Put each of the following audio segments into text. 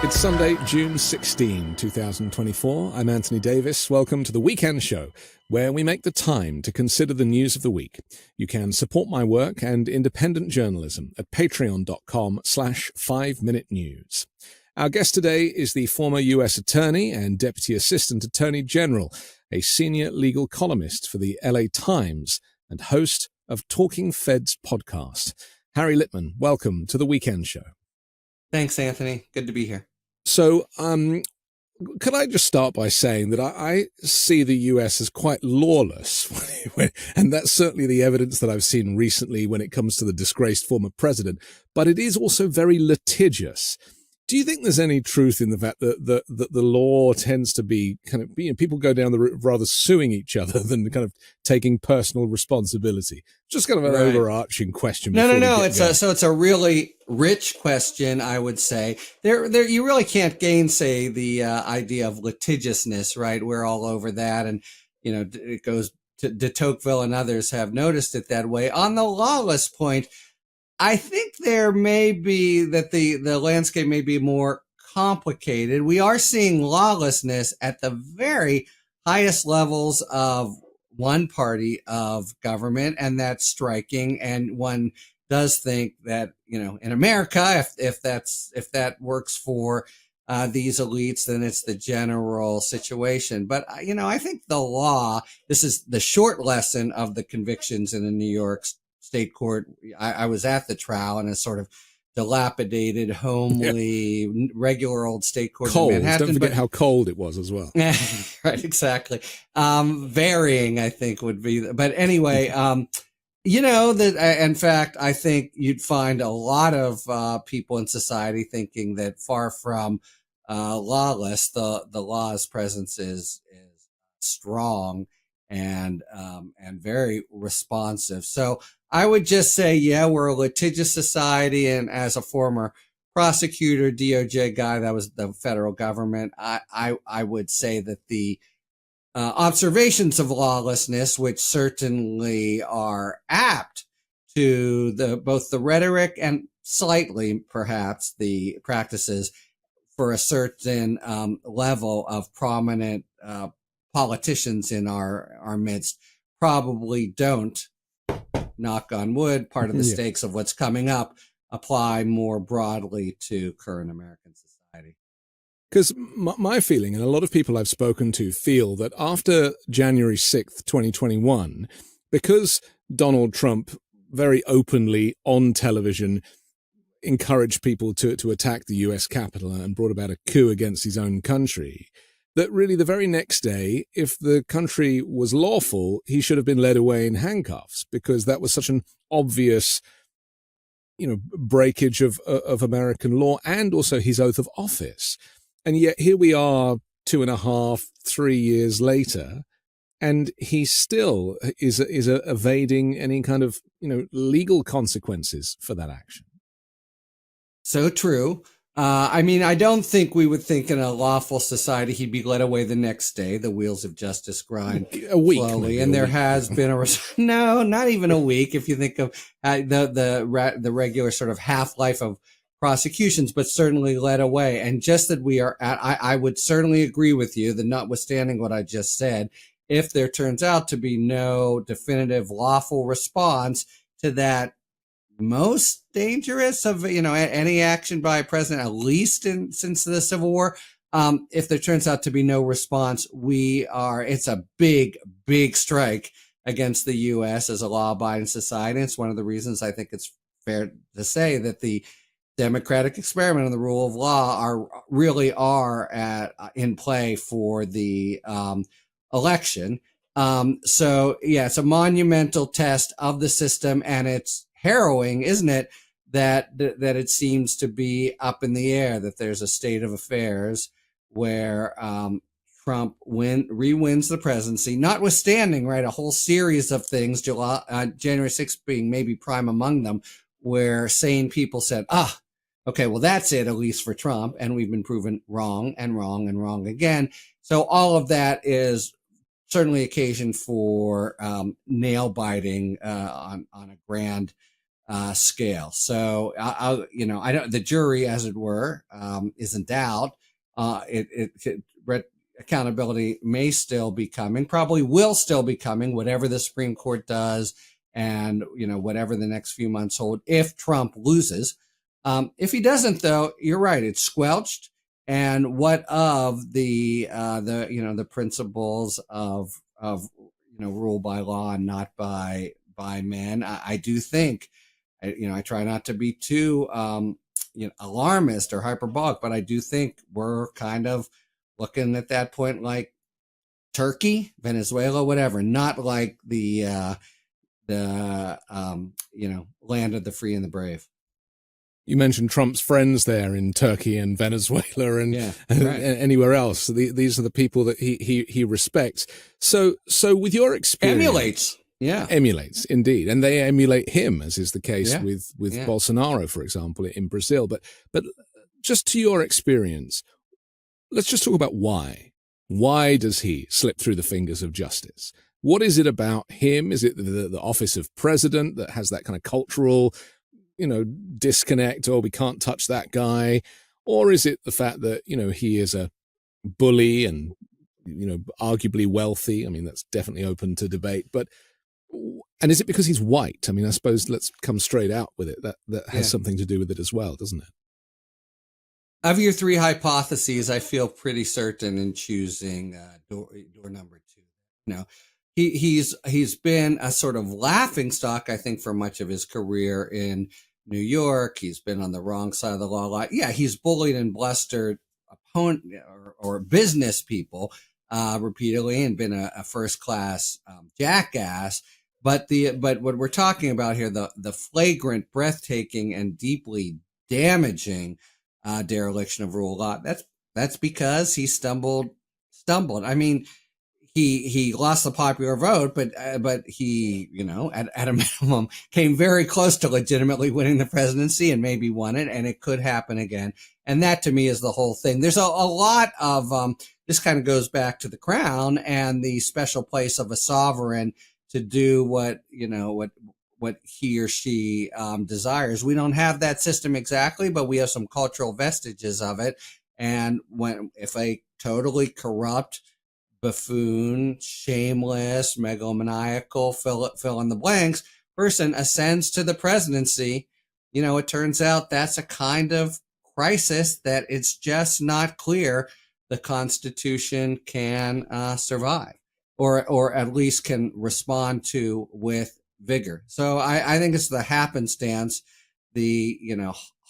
It's Sunday, June 16, 2024. I'm Anthony Davis. Welcome to the Weekend Show, where we make the time to consider the news of the week. You can support my work and independent journalism at patreon.com/5minutenews. Our guest today is the former US Attorney and Deputy Assistant Attorney General, a senior legal columnist for the LA Times and host of Talking Feds podcast. Harry Litman, welcome to the Weekend Show. Thanks, Anthony. Good to be here. So, could I just start by saying that I see the US as quite lawless, and that's certainly the evidence that I've seen recently when it comes to the disgraced former president, but it is also very litigious. Do you think there's any truth in the fact that the law tends to be kind of, people go down the route of rather suing each other than kind of taking personal responsibility? Just kind of an overarching question. No. It's a really rich question, I would say. There, you really can't gainsay the idea of litigiousness, right? We're all over that, and it goes to de Tocqueville and others have noticed it that way. On the lawless point, I think there may be that the landscape may be more complicated. We are seeing lawlessness at the very highest levels of one party of government, and that's striking. And one does think that, in America, if that works for these elites, then it's the general situation. But, I think the law, this is the short lesson of the convictions in the New York State court. I was at the trial in a sort of dilapidated, homely, regular old state court cold. in Manhattan. Don't forget how cold it was as well. Right, exactly. Varying, I think, would be. But anyway, that in fact, I think you'd find a lot of people in society thinking that far from lawless, the law's presence is strong and very responsive. So I would just say, we're a litigious society. And as a former prosecutor, DOJ guy, that was the federal government, I would say that the observations of lawlessness, which certainly are apt to both the rhetoric and slightly perhaps the practices for a certain level of prominent politicians in our midst, probably don't, knock on wood, part of the stakes of what's coming up, apply more broadly to current American society. Because my feeling, and a lot of people I've spoken to feel that after January 6th, 2021, because Donald Trump very openly on television encouraged people to attack the US Capitol and brought about a coup against his own country, that really the very next day, if the country was lawful, he should have been led away in handcuffs, because that was such an obvious, breakage of American law and also his oath of office. And yet here we are 2.5, 3 years later, and he still is evading any kind of, legal consequences for that action. So true. I don't think we would think in a lawful society he'd be led away the next day. The wheels of justice grind a week, slowly, and there has been no, not even a week. If you think of the regular sort of half-life of prosecutions, but certainly led away. And just that we are I would certainly agree with you that, notwithstanding what I just said, if there turns out to be no definitive lawful response to that most dangerous of any action by a president, at least since the Civil War, if there turns out to be no response, it's a big strike against the U.S. as a law-abiding society. It's one of the reasons I think it's fair to say that the democratic experiment and the rule of law are in play for the election. So it's a monumental test of the system, and it's harrowing, isn't it, that it seems to be up in the air, that there's a state of affairs where Trump re-wins the presidency, notwithstanding, right, a whole series of things, January 6th being maybe prime among them, where sane people said, okay, well, that's it, at least for Trump, and we've been proven wrong and wrong and wrong again. So all of that is certainly occasion for nail biting on a grand scale. So I don't. The jury, as it were, isn't out. Accountability may still be coming, probably will still be coming, whatever the Supreme Court does, and whatever the next few months hold. If Trump loses, if he doesn't, though, you're right, it's squelched. And what of the principles of rule by law and not by men? I do think, I try not to be too alarmist or hyperbolic, but I do think we're kind of looking at that point like Turkey, Venezuela, whatever, not like the land of the free and the brave. You mentioned Trump's friends there in Turkey and Venezuela and, right. Anywhere else. These are the people that he respects. So with your experience, emulates indeed, and they emulate him, as is the case with Bolsonaro, for example, in Brazil. But just to your experience, let's just talk about why. Why does he slip through the fingers of justice? What is it about him? Is it the office of president that has that kind of cultural, disconnect, or we can't touch that guy? Or is it the fact that, he is a bully and, arguably wealthy? I mean, that's definitely open to debate. And is it because he's white? I mean, I suppose let's come straight out with it. That has something to do with it as well, doesn't it? Of your three hypotheses, I feel pretty certain in choosing door number two. He's been a sort of laughingstock, I think, for much of his career in New York. He's been on the wrong side of the law a lot. Yeah, he's bullied and blustered opponent or business people repeatedly and been a first-class jackass. But what we're talking about here, the flagrant, breathtaking, and deeply damaging dereliction of rule of law, that's because he stumbled. I mean, he lost the popular vote, but he, at a minimum, came very close to legitimately winning the presidency and maybe won it, and it could happen again. And that, to me, is the whole thing. There's a lot of this kind of goes back to the crown and the special place of a sovereign to do what he or she desires. We don't have that system exactly, but we have some cultural vestiges of it. And if a totally corrupt, buffoon, shameless, megalomaniacal, fill in the blanks person ascends to the presidency, it turns out that's a kind of crisis that it's just not clear the Constitution can survive or at least can respond to with vigor. So I think it's the happenstance, the,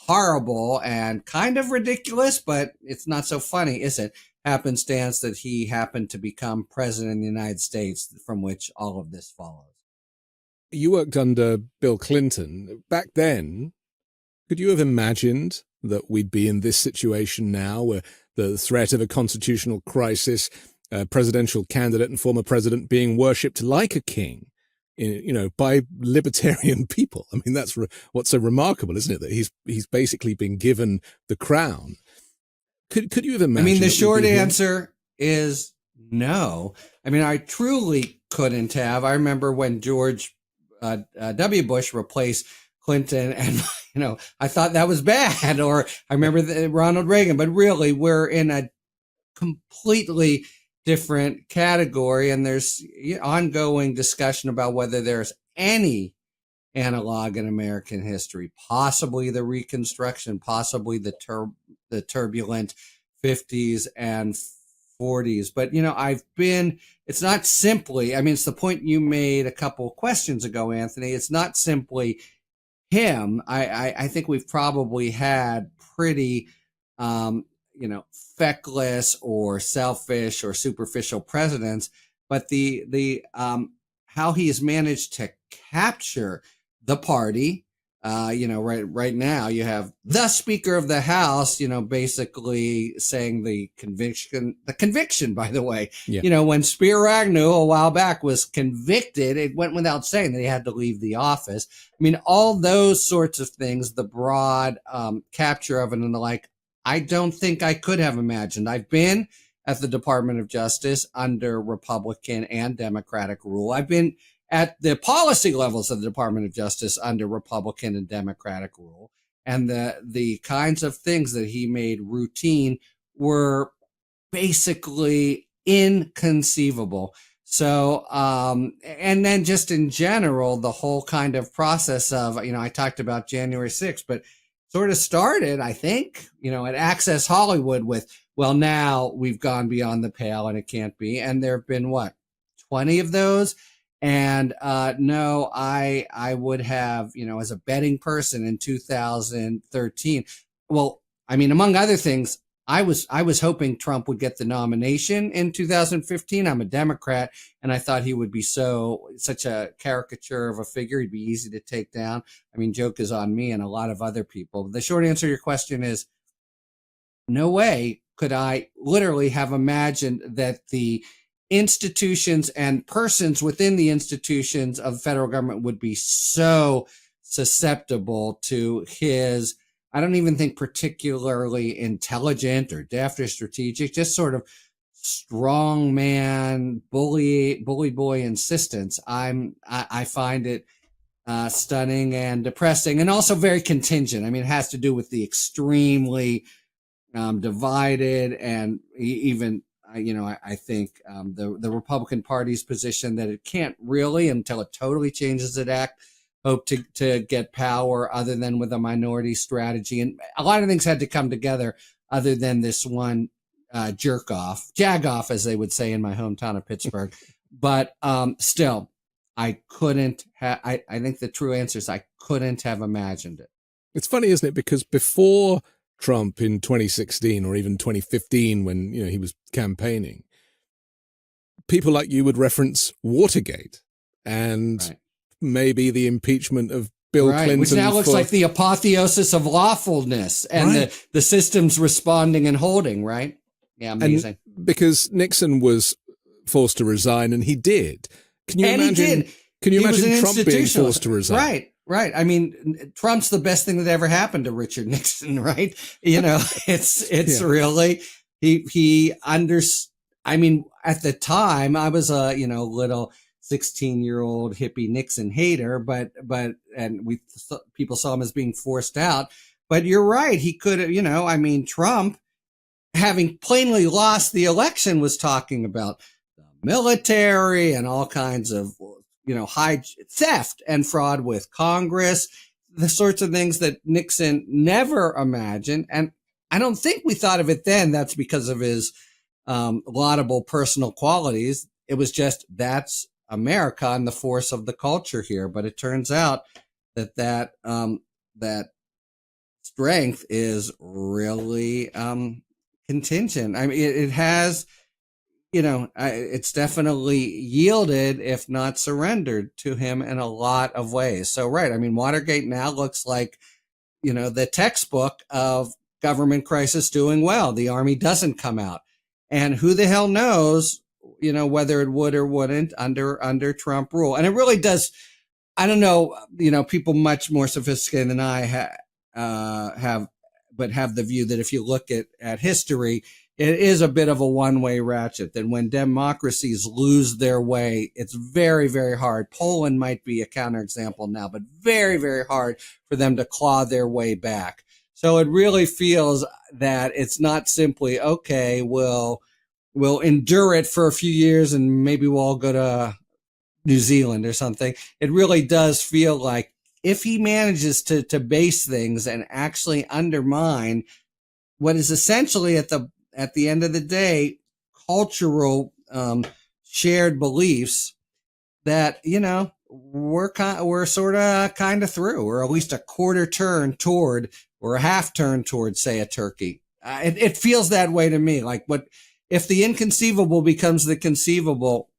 horrible and kind of ridiculous, but it's not so funny, is it? Happenstance that he happened to become president of the United States, from which all of this follows. You worked under Bill Clinton. Back then, could you have imagined that we'd be in this situation now, where the threat of a constitutional crisis, a presidential candidate and former president being worshipped like a king, by libertarian people? I mean, that's what's so remarkable, isn't it? That he's basically been given the crown. Could you have imagined? I mean, the short answer is no. I mean, I truly couldn't have. I remember when George W. Bush replaced Clinton, and I thought that was bad. Or I remember Ronald Reagan, but really, we're in a completely different category, and there's ongoing discussion about whether there's any analog in American history, possibly the Reconstruction, possibly the turbulent 50s and 40s. But, it's not simply, it's the point you made a couple of questions ago, Anthony. It's not simply him. I think we've probably had pretty, feckless or selfish or superficial presidents, but the how he has managed to capture the party, right now you have the Speaker of the House, basically saying the conviction, by the way, when Spiro Agnew a while back was convicted, it went without saying that he had to leave the office. I mean, all those sorts of things, the broad capture of it and the like, I don't think I could have imagined. I've been at the Department of Justice under Republican and Democratic rule. I've been at the policy levels of the Department of Justice under Republican and Democratic rule. And the kinds of things that he made routine were basically inconceivable. So, and then just in general, the whole kind of process of, I talked about January 6th, but sort of started, I think, at Access Hollywood with, well, now we've gone beyond the pale and it can't be. And there have been 20 of those. And no, I would have, as a betting person in 2013. Well, among other things, I was hoping Trump would get the nomination in 2015. I'm a Democrat, and I thought he would be such a caricature of a figure. He'd be easy to take down. Joke is on me and a lot of other people. The short answer to your question is no way could I literally have imagined that the institutions and persons within the institutions of the federal government would be so susceptible to his, I don't even think particularly intelligent or deft or strategic, just sort of strong man, bully boy insistence. I find it stunning and depressing, and also very contingent. It has to do with the extremely divided and even, I think the Republican Party's position that it can't really, until it totally changes its act, hope to get power other than with a minority strategy. And a lot of things had to come together other than this one jag off, as they would say in my hometown of Pittsburgh. But still, I couldn't I think the true answer is I couldn't have imagined it. It's funny, isn't it? Because before Trump in 2016 or even 2015, when he was campaigning, people like you would reference Watergate and maybe the impeachment of Bill Clinton, which now looks like the apotheosis of lawfulness and the systems responding and holding. Right? Yeah, amazing. And because Nixon was forced to resign, and he did. Can you imagine? Can you imagine Trump being forced to resign? Right. Trump's the best thing that ever happened to Richard Nixon, right? It's really, he at the time I was a, little 16-year-old hippie Nixon hater, but people saw him as being forced out. But you're right. He could have, Trump, having plainly lost the election, was talking about the military and all kinds of, high theft and fraud with Congress, the sorts of things that Nixon never imagined. And I don't think we thought of it then. That's because of his laudable personal qualities. It was just, that's America and the force of the culture here. But it turns out that strength is really contingent. It has, it's definitely yielded, if not surrendered, to him in a lot of ways. So, right. Watergate now looks like, the textbook of government crisis doing well. The army doesn't come out. And who the hell knows, whether it would or wouldn't under Trump rule. And it really does. I don't know, people much more sophisticated than I have the view that if you look at history, it is a bit of a one-way ratchet, that when democracies lose their way, it's very, very hard. Poland might be a counterexample now, but very, very hard for them to claw their way back. So it really feels that it's not simply, okay, we'll endure it for a few years and maybe we'll all go to New Zealand or something. It really does feel like if he manages to base things and actually undermine what is essentially at the end of the day, cultural shared beliefs, that we're sort of kind of through, or at least a quarter turn toward, or a half turn toward, say, a Turkey. It feels that way to me. Like, what if the inconceivable becomes the conceivable?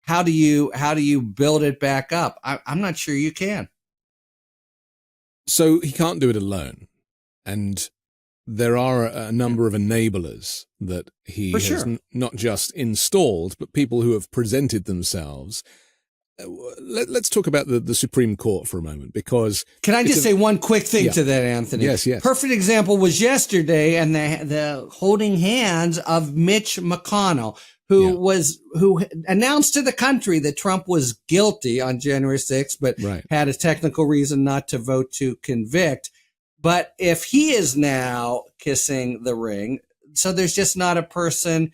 How do you build it back up? I'm not sure you can. So he can't do it alone, and there are a number of enablers that he has not just installed, but people who have presented themselves. Let's talk about the Supreme Court for a moment, because... Can I just say one quick thing to that, Anthony? Yes. Perfect example was yesterday, and the holding hands of Mitch McConnell, who announced to the country that Trump was guilty on January 6th, but had a technical reason not to vote to convict. But if he is now kissing the ring, so there's just not a person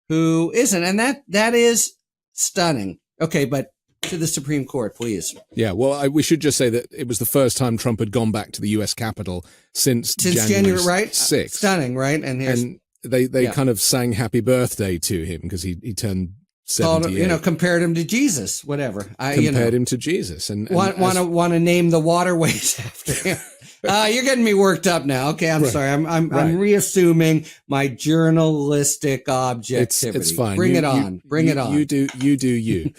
who isn't. And that is stunning. Okay, but to the Supreme Court, please. Yeah, well, we should just say that it was the first time Trump had gone back to the U.S. Capitol since January 6th. Stunning, right? And they kind of sang happy birthday to him because he turned 78. Compared him to Jesus, whatever. Compared him to Jesus. And want to name the waterways after him. You're getting me worked up now. Okay, I'm sorry. I'm reassuming my journalistic objectivity. It's fine. Bring it on. You do you.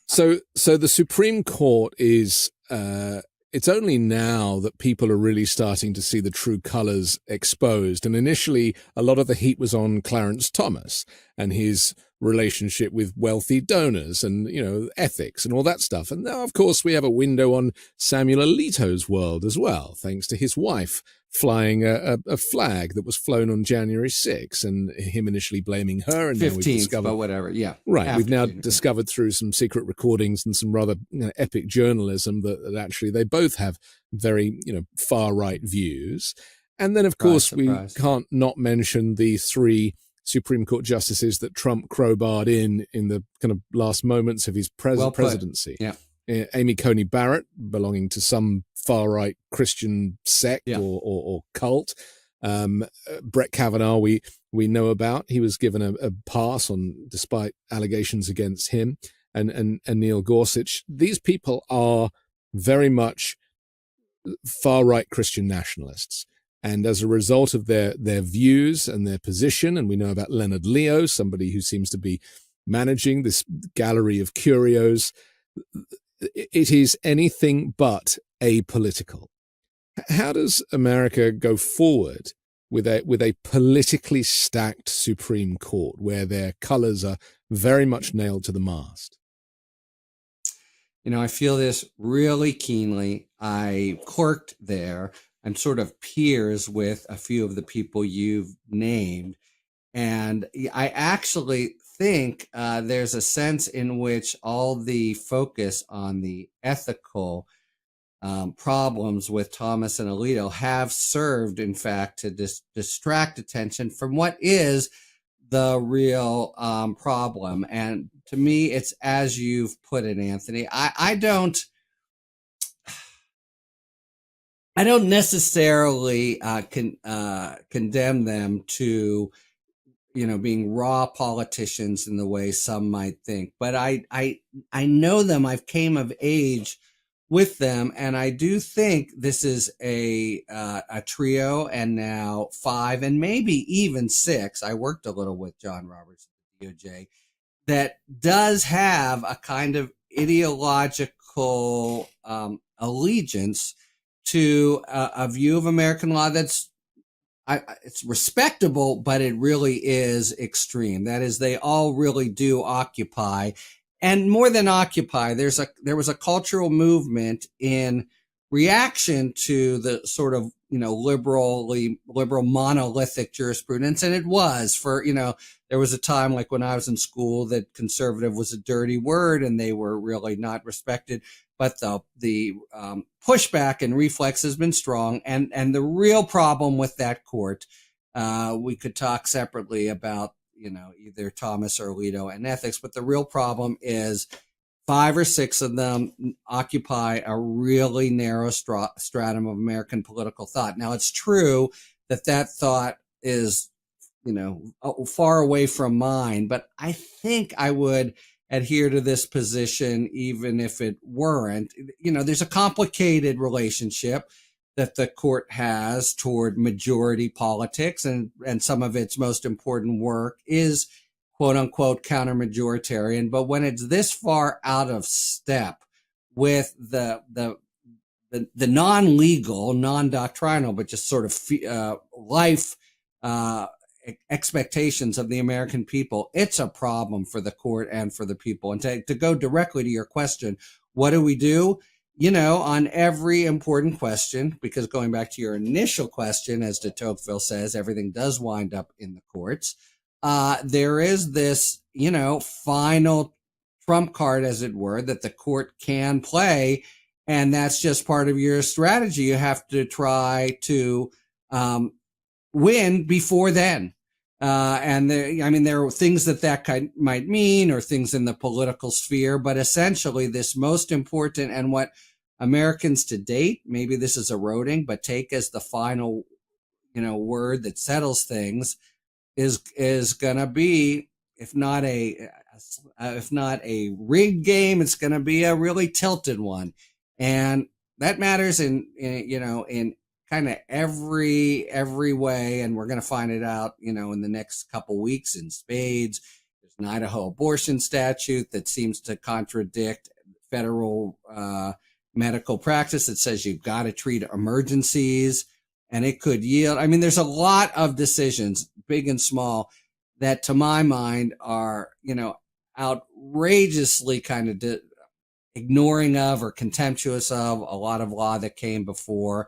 So the Supreme Court is it's only now that people are really starting to see the true colors exposed. And initially, a lot of the heat was on Clarence Thomas and his relationship with wealthy donors and, ethics and all that stuff. And now, of course, we have a window on Samuel Alito's world as well, thanks to his wife flying a flag that was flown on January 6th and him initially blaming her. And 15th, now we've discovered, but whatever. Yeah. Right. We've now discovered through some secret recordings and some rather epic journalism that actually they both have very, far right views. And then, of course, we can't not mention the 3 Supreme Court justices that Trump crowbarred in the kind of last moments of his presidency. Yeah. Amy Coney Barrett, belonging to some far-right Christian sect or cult. Brett Kavanaugh, we know about. He was given a pass despite allegations against him. And Neil Gorsuch. These people are very much far-right Christian nationalists. And as a result of their views and their position, and we know about Leonard Leo, somebody who seems to be managing this gallery of curios, it is anything but apolitical. How does America go forward with a politically stacked Supreme Court where their colors are very much nailed to the mast? I feel this really keenly. I clerked there. I'm sort of peers with a few of the people you've named. And I actually think there's a sense in which all the focus on the ethical problems with Thomas and Alito have served, in fact, to distract attention from what is the real problem. And to me, it's as you've put it, Anthony. I don't necessarily condemn them to, being raw politicians in the way some might think, but I know them. I've came of age with them, and I do think this is a trio, and now 5, and maybe even 6. I worked a little with John Roberts at the DOJ, that does have a kind of ideological allegiance to a view of American law that's it's respectable, but it really is extreme. That is, they all really do occupy, and more than occupy. There was a cultural movement in reaction to the sort of liberal monolithic jurisprudence, and it was for there was a time like when I was in school that conservative was a dirty word, and they were really not respected. But the pushback and reflex has been strong, and the real problem with that court, we could talk separately about either Thomas or Alito and ethics, but the real problem is 5 or 6 of them occupy a really narrow stratum of American political thought. Now, it's true that thought is far away from mine, but I think I would adhere to this position even if it weren't. There's a complicated relationship that the court has toward majority politics, and some of its most important work is quote unquote counter-majoritarian. But when it's this far out of step with the non-legal, non-doctrinal, but just sort of life expectations of the American people, it's a problem for the court and for the people. And to go directly to your question, what do we do? On every important question, because going back to your initial question, as de Tocqueville says, everything does wind up in the courts. there is this, final trump card, as it were, that the court can play. And that's just part of your strategy. You have to try to win before then. And there are things that might mean, or things in the political sphere, but essentially this most important, and what Americans to date, maybe this is eroding, but take as the final, word that settles things, is going to be, if not a rigged game, it's going to be a really tilted one. And that matters in kind of every way. And we're going to find it out, in the next couple weeks in spades. There's an Idaho abortion statute that seems to contradict federal medical practice that says you've got to treat emergencies, and it could yield. I mean, there's a lot of decisions, big and small, that to my mind are, outrageously kind of ignoring of or contemptuous of a lot of law that came before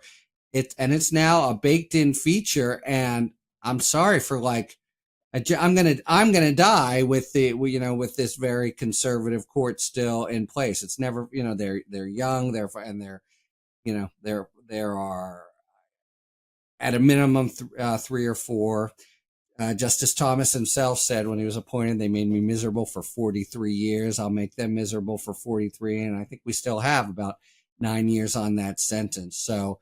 it. And it's now a baked in feature. And I'm sorry for I'm going to die with with this very conservative court still in place. It's never, they're young, there are at a minimum 3 or 4. Justice Thomas himself said when he was appointed, they made me miserable for 43 years. I'll make them miserable for 43. And I think we still have about 9 years on that sentence. So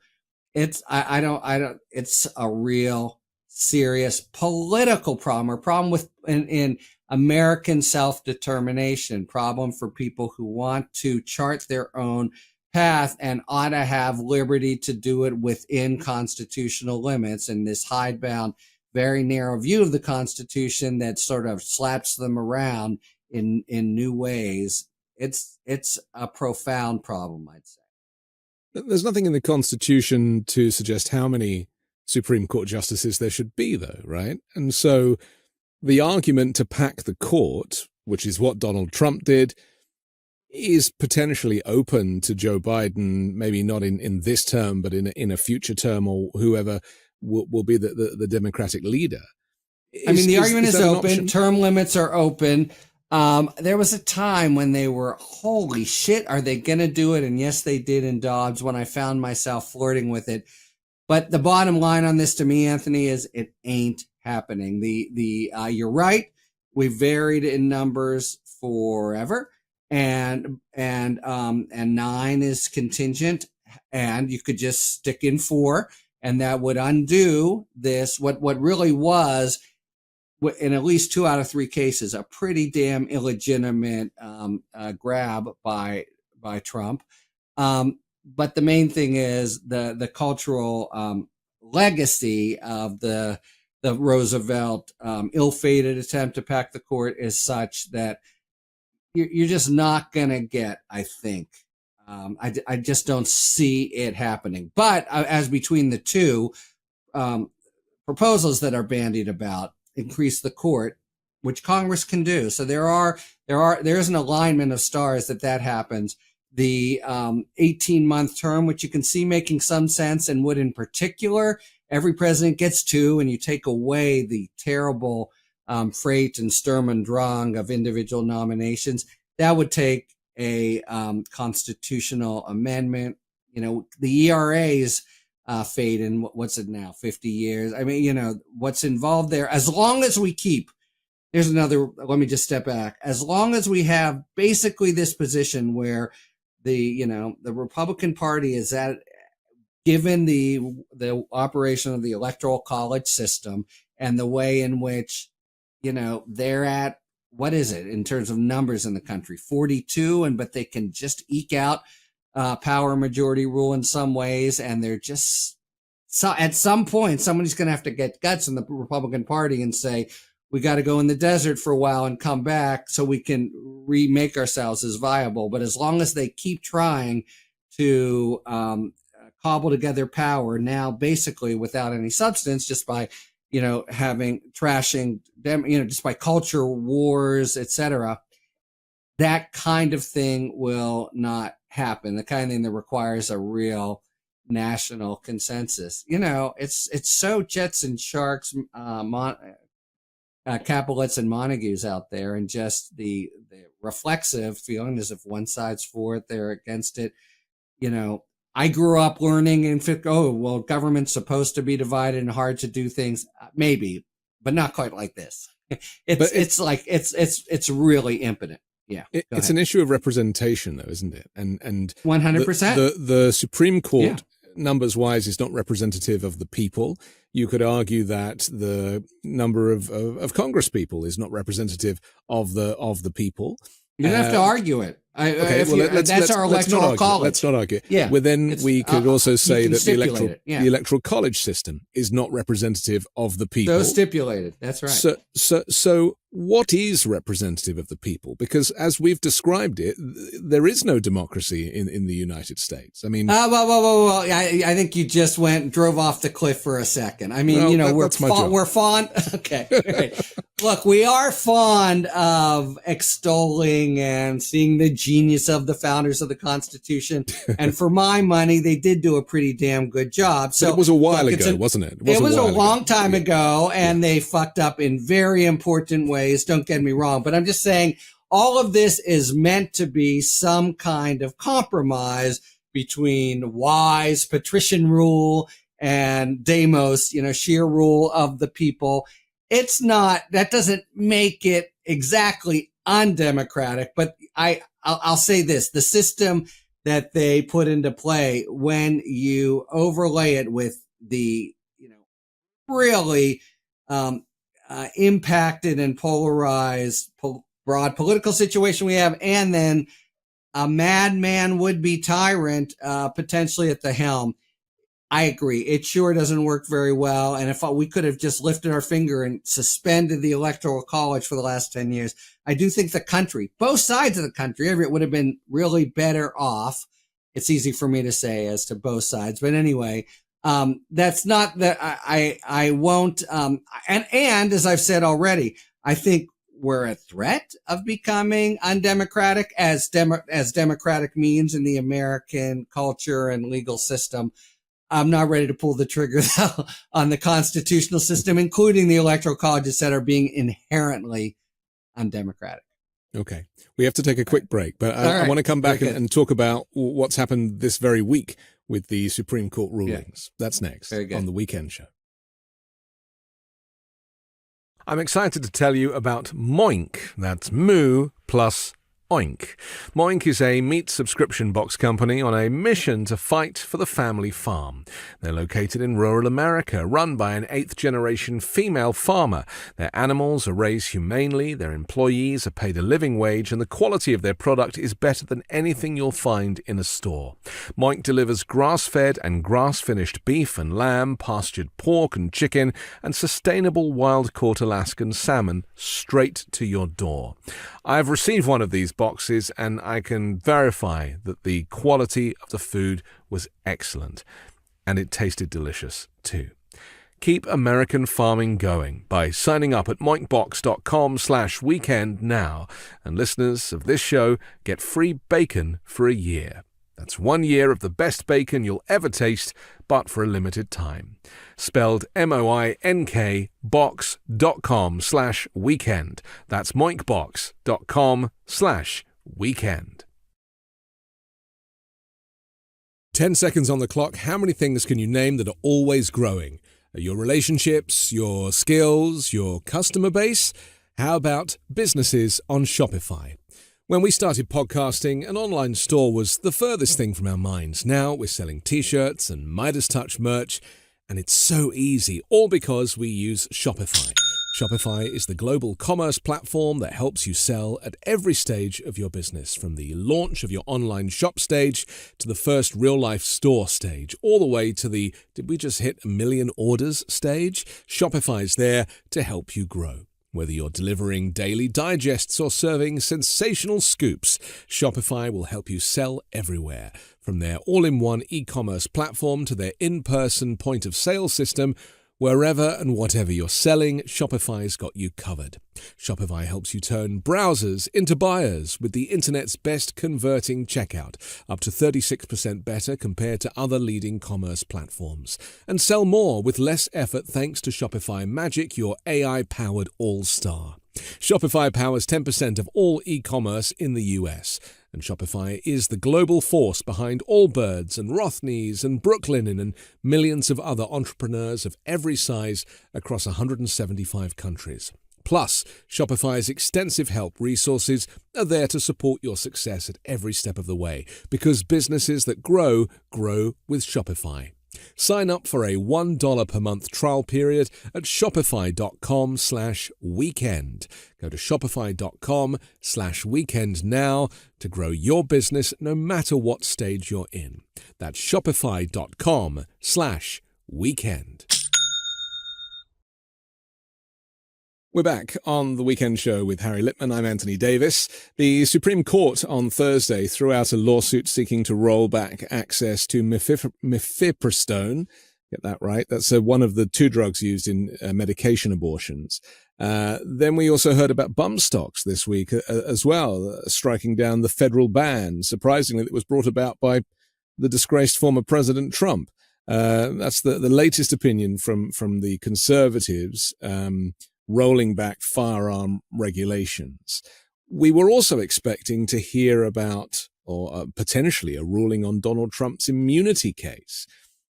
it's a real serious political problem, or problem with in American self-determination, problem for people who want to chart their own path and ought to have liberty to do it within constitutional limits. And this hidebound, very narrow view of the Constitution that sort of slaps them around in new ways, it's a profound problem, I'd say. There's nothing in the Constitution to suggest how many Supreme Court justices there should be, though, right? And so the argument to pack the court, which is what Donald Trump did, is potentially open to Joe Biden, maybe not in this term, but in a future term, or whoever will be the Democratic leader. The argument is open. Term limits are open. There was a time when they were, holy shit, are they going to do it? And yes, they did in Dobbs, when I found myself flirting with it. But the bottom line on this to me, Anthony, is it ain't happening. You're right. We varied in numbers forever, and 9 is contingent, and you could just stick in 4, and that would undo this. What really was, in at least 2 out of 3 cases, a pretty damn illegitimate grab by Trump. But the main thing is the cultural legacy of the Roosevelt ill-fated attempt to pack the court is such that you're just not going to get, I think. I just don't see it happening. But as between the two proposals that are bandied about, increase the court, which Congress can do. So there is an alignment of stars that happens. The 18-month term, which you can see making some sense, and would in particular, every president gets 2, and you take away the terrible freight and Sturm und Drang of individual nominations. That would take a constitutional amendment. The ERAs fade in, what's it now, 50 years? I mean, what's involved there, as long as we keep, let me just step back. As long as we have basically this position where the Republican Party is given the operation of the electoral college system and the way in which, they're at, what is it in terms of numbers in the country, 42, but they can just eke out power majority rule in some ways. And they're just, so at some point, somebody's going to have to get guts in the Republican Party and say, we got to go in the desert for a while and come back so we can remake ourselves as viable. But as long as they keep trying to cobble together power now, basically without any substance, just by, trashing them, just by culture wars, etc., that kind of thing will not happen. The kind of thing that requires a real national consensus. It's so Jets and Sharks, Capulets and Montagues out there, and just the reflexive feeling as if one side's for it, they're against it. I grew up learning in government's supposed to be divided and hard to do things, maybe, but not quite like this. It's really impotent. Yeah, it's an issue of representation, though, isn't it? And 100%. The Supreme Court, numbers wise, is not representative of the people. You could argue that the number of Congress people is not representative of the people. You don't have to argue it. That's our electoral college. Let's not argue. Yeah. Well, then we could also say that the electoral college system is not representative of the people. So stipulated. That's right. So what is representative of the people? Because as we've described it, there is no democracy in the United States. I mean, well. I think you just drove off the cliff for a second. I mean, we're fond. Okay. Right. Look, we are fond of extolling and seeing the genius of the founders of the Constitution. And for my money, they did do a pretty damn good job. So but it was a while ago, wasn't it? It was a long time ago, and they fucked up in very important ways. Don't get me wrong. But I'm just saying all of this is meant to be some kind of compromise between wise patrician rule and demos, sheer rule of the people. It's not, that doesn't make it exactly undemocratic, but I'll say this, the system that they put into play, when you overlay it with the, really impacted and polarized broad political situation we have, and then a madman would-be tyrant potentially at the helm, I agree. It sure doesn't work very well. And if we could have just lifted our finger and suspended the electoral college for the last 10 years, I do think the country, both sides of the country, it would have been really better off. It's easy for me to say as to both sides. But anyway, that's not that I won't. And as I've said already, I think we're a threat of becoming undemocratic as democratic means in the American culture and legal system. I'm not ready to pull the trigger though, on the constitutional system, including the electoral colleges that are being inherently undemocratic. Okay. We have to take a quick break, but I want to come back and talk about what's happened this very week with the Supreme Court rulings. Yeah. That's next on The Weekend Show. I'm excited to tell you about Moink. That's Moo plus Oink. Moink is a meat subscription box company on a mission to fight for the family farm. They're located in rural America, run by an 8th-generation female farmer. Their animals are raised humanely, their employees are paid a living wage, and the quality of their product is better than anything you'll find in a store. Moink delivers grass-fed and grass-finished beef and lamb, pastured pork and chicken, and sustainable wild-caught Alaskan salmon straight to your door. I've received one of these boxes, and I can verify that the quality of the food was excellent, and it tasted delicious too. Keep American farming going by signing up at moinkbox.com/weekend now, and listeners of this show get free bacon for a year. That's 1 year of the best bacon you'll ever taste, but for a limited time. Spelled MOINK box.com/weekend. That's moinkbox.com/weekend. 10 seconds on the clock. How many things can you name that are always growing? Your relationships, your skills, your customer base? How about businesses on Shopify? When we started podcasting, an online store was the furthest thing from our minds. Now we're selling t-shirts and Midas Touch merch, and it's so easy, all because we use Shopify. Shopify is the global commerce platform that helps you sell at every stage of your business, from the launch of your online shop stage to the first real-life store stage, all the way to the "did we just hit 1 million orders" stage. Shopify's there to help you grow. Whether you're delivering daily digests or serving sensational scoops, Shopify will help you sell everywhere. From their all-in-one e-commerce platform to their in-person point-of-sale system, Wherever and whatever you're selling, Shopify's got you covered. Shopify helps you turn browsers into buyers with the internet's best converting checkout, up to 36% better compared to other leading commerce platforms. And sell more with less effort thanks to Shopify Magic, your AI-powered all-star. Shopify powers 10% of all e-commerce in the US. And Shopify is the global force behind Allbirds and Rothney's and Brooklinen and millions of other entrepreneurs of every size across 175 countries. Plus, Shopify's extensive help resources are there to support your success at every step of the way, because businesses that grow, grow with Shopify. Sign up for a $1 per month trial period at shopify.com/weekend. Go to shopify.com/weekend now to grow your business no matter what stage you're in. That's shopify.com/weekend. We're back on the Weekend Show with Harry Litman. I'm Anthony Davis. The Supreme Court on Thursday threw out a lawsuit seeking to roll back access to mifepristone. Get that right? That's one of the two drugs used in medication abortions. Then we also heard about bump stocks this week as well, striking down the federal ban. Surprisingly, it was brought about by the disgraced former President Trump. That's the latest opinion from the conservatives, rolling back firearm regulations. We were also expecting to hear about, or potentially, a ruling on Donald Trump's immunity case.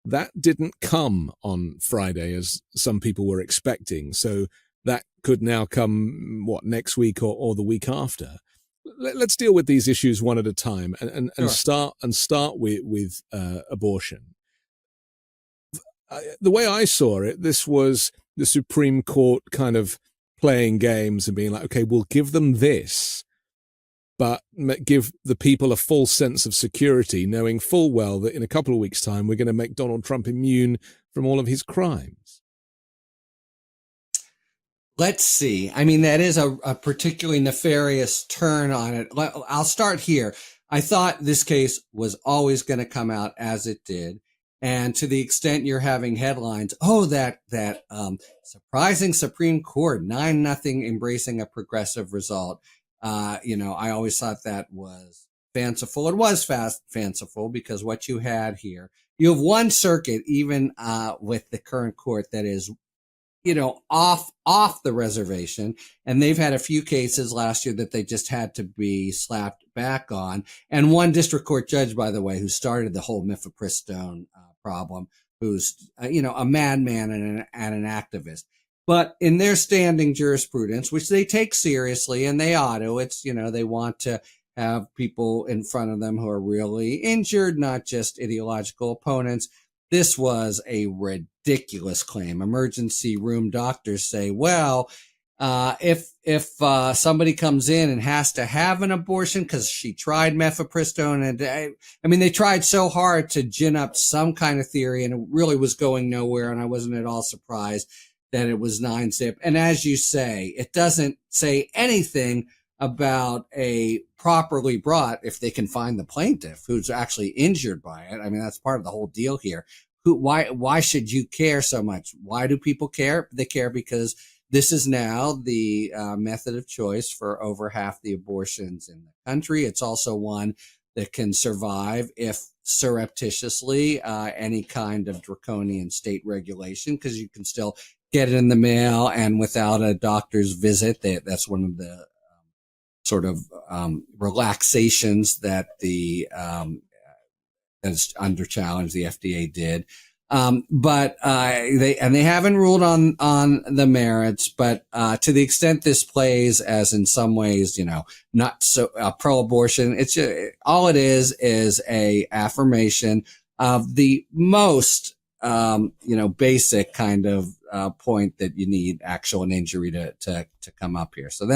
That didn't come on Friday, as some people were expecting. So that could now come, next week or the week after. Let's deal with these issues one at a time and Sure. start with abortion. The way I saw it, this was the Supreme Court kind of playing games and being like, okay, we'll give them this, but give the people a full sense of security, knowing full well that in a couple of weeks' time, we're going to make Donald Trump immune from all of his crimes. Let's see. I mean, that is a particularly nefarious turn on it. I'll start here. I thought this case was always going to come out as it did. And to the extent you're having headlines, that surprising Supreme Court, 9-0 embracing a progressive result. I always thought that was fanciful. It was fanciful because what you had here, you have one circuit, even with the current court, that is, off the reservation. And they've had a few cases last year that they just had to be slapped back on. And one district court judge, by the way, who started the whole mifepristone problem, who's, a madman and an activist. But in their standing jurisprudence, which they take seriously, and they ought to, it's, they want to have people in front of them who are really injured, not just ideological opponents. This was a ridiculous claim. Emergency room doctors say, well, if somebody comes in and has to have an abortion because she tried mifepristone, and they tried so hard to gin up some kind of theory, and it really was going nowhere. And I wasn't at all surprised that it was 9-zip. And as you say, it doesn't say anything about a properly brought, if they can find the plaintiff who's actually injured by it. I mean, that's part of the whole deal here. Why should you care so much? Why do people care? They care because this is now the method of choice for over half the abortions in the country. It's also one that can survive if surreptitiously any kind of draconian state regulation, because you can still get it in the mail and without a doctor's visit. That's one of the sort of relaxations that that's under challenge the FDA did. But they haven't ruled on the merits, but to the extent this plays as in some ways, not so pro-abortion, it's all it is a affirmation of the most basic kind of point that you need actual injury to come up here. So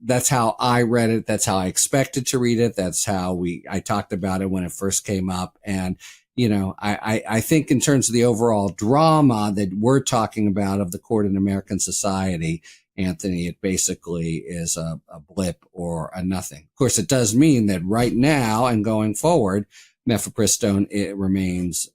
that's how I read it. That's how I expected to read it. That's how I talked about it when it first came up. And, I think in terms of the overall drama that we're talking about of the court in American society, Anthony, it basically is a blip or a nothing. Of course, it does mean that right now and going forward, mifepristone, it remains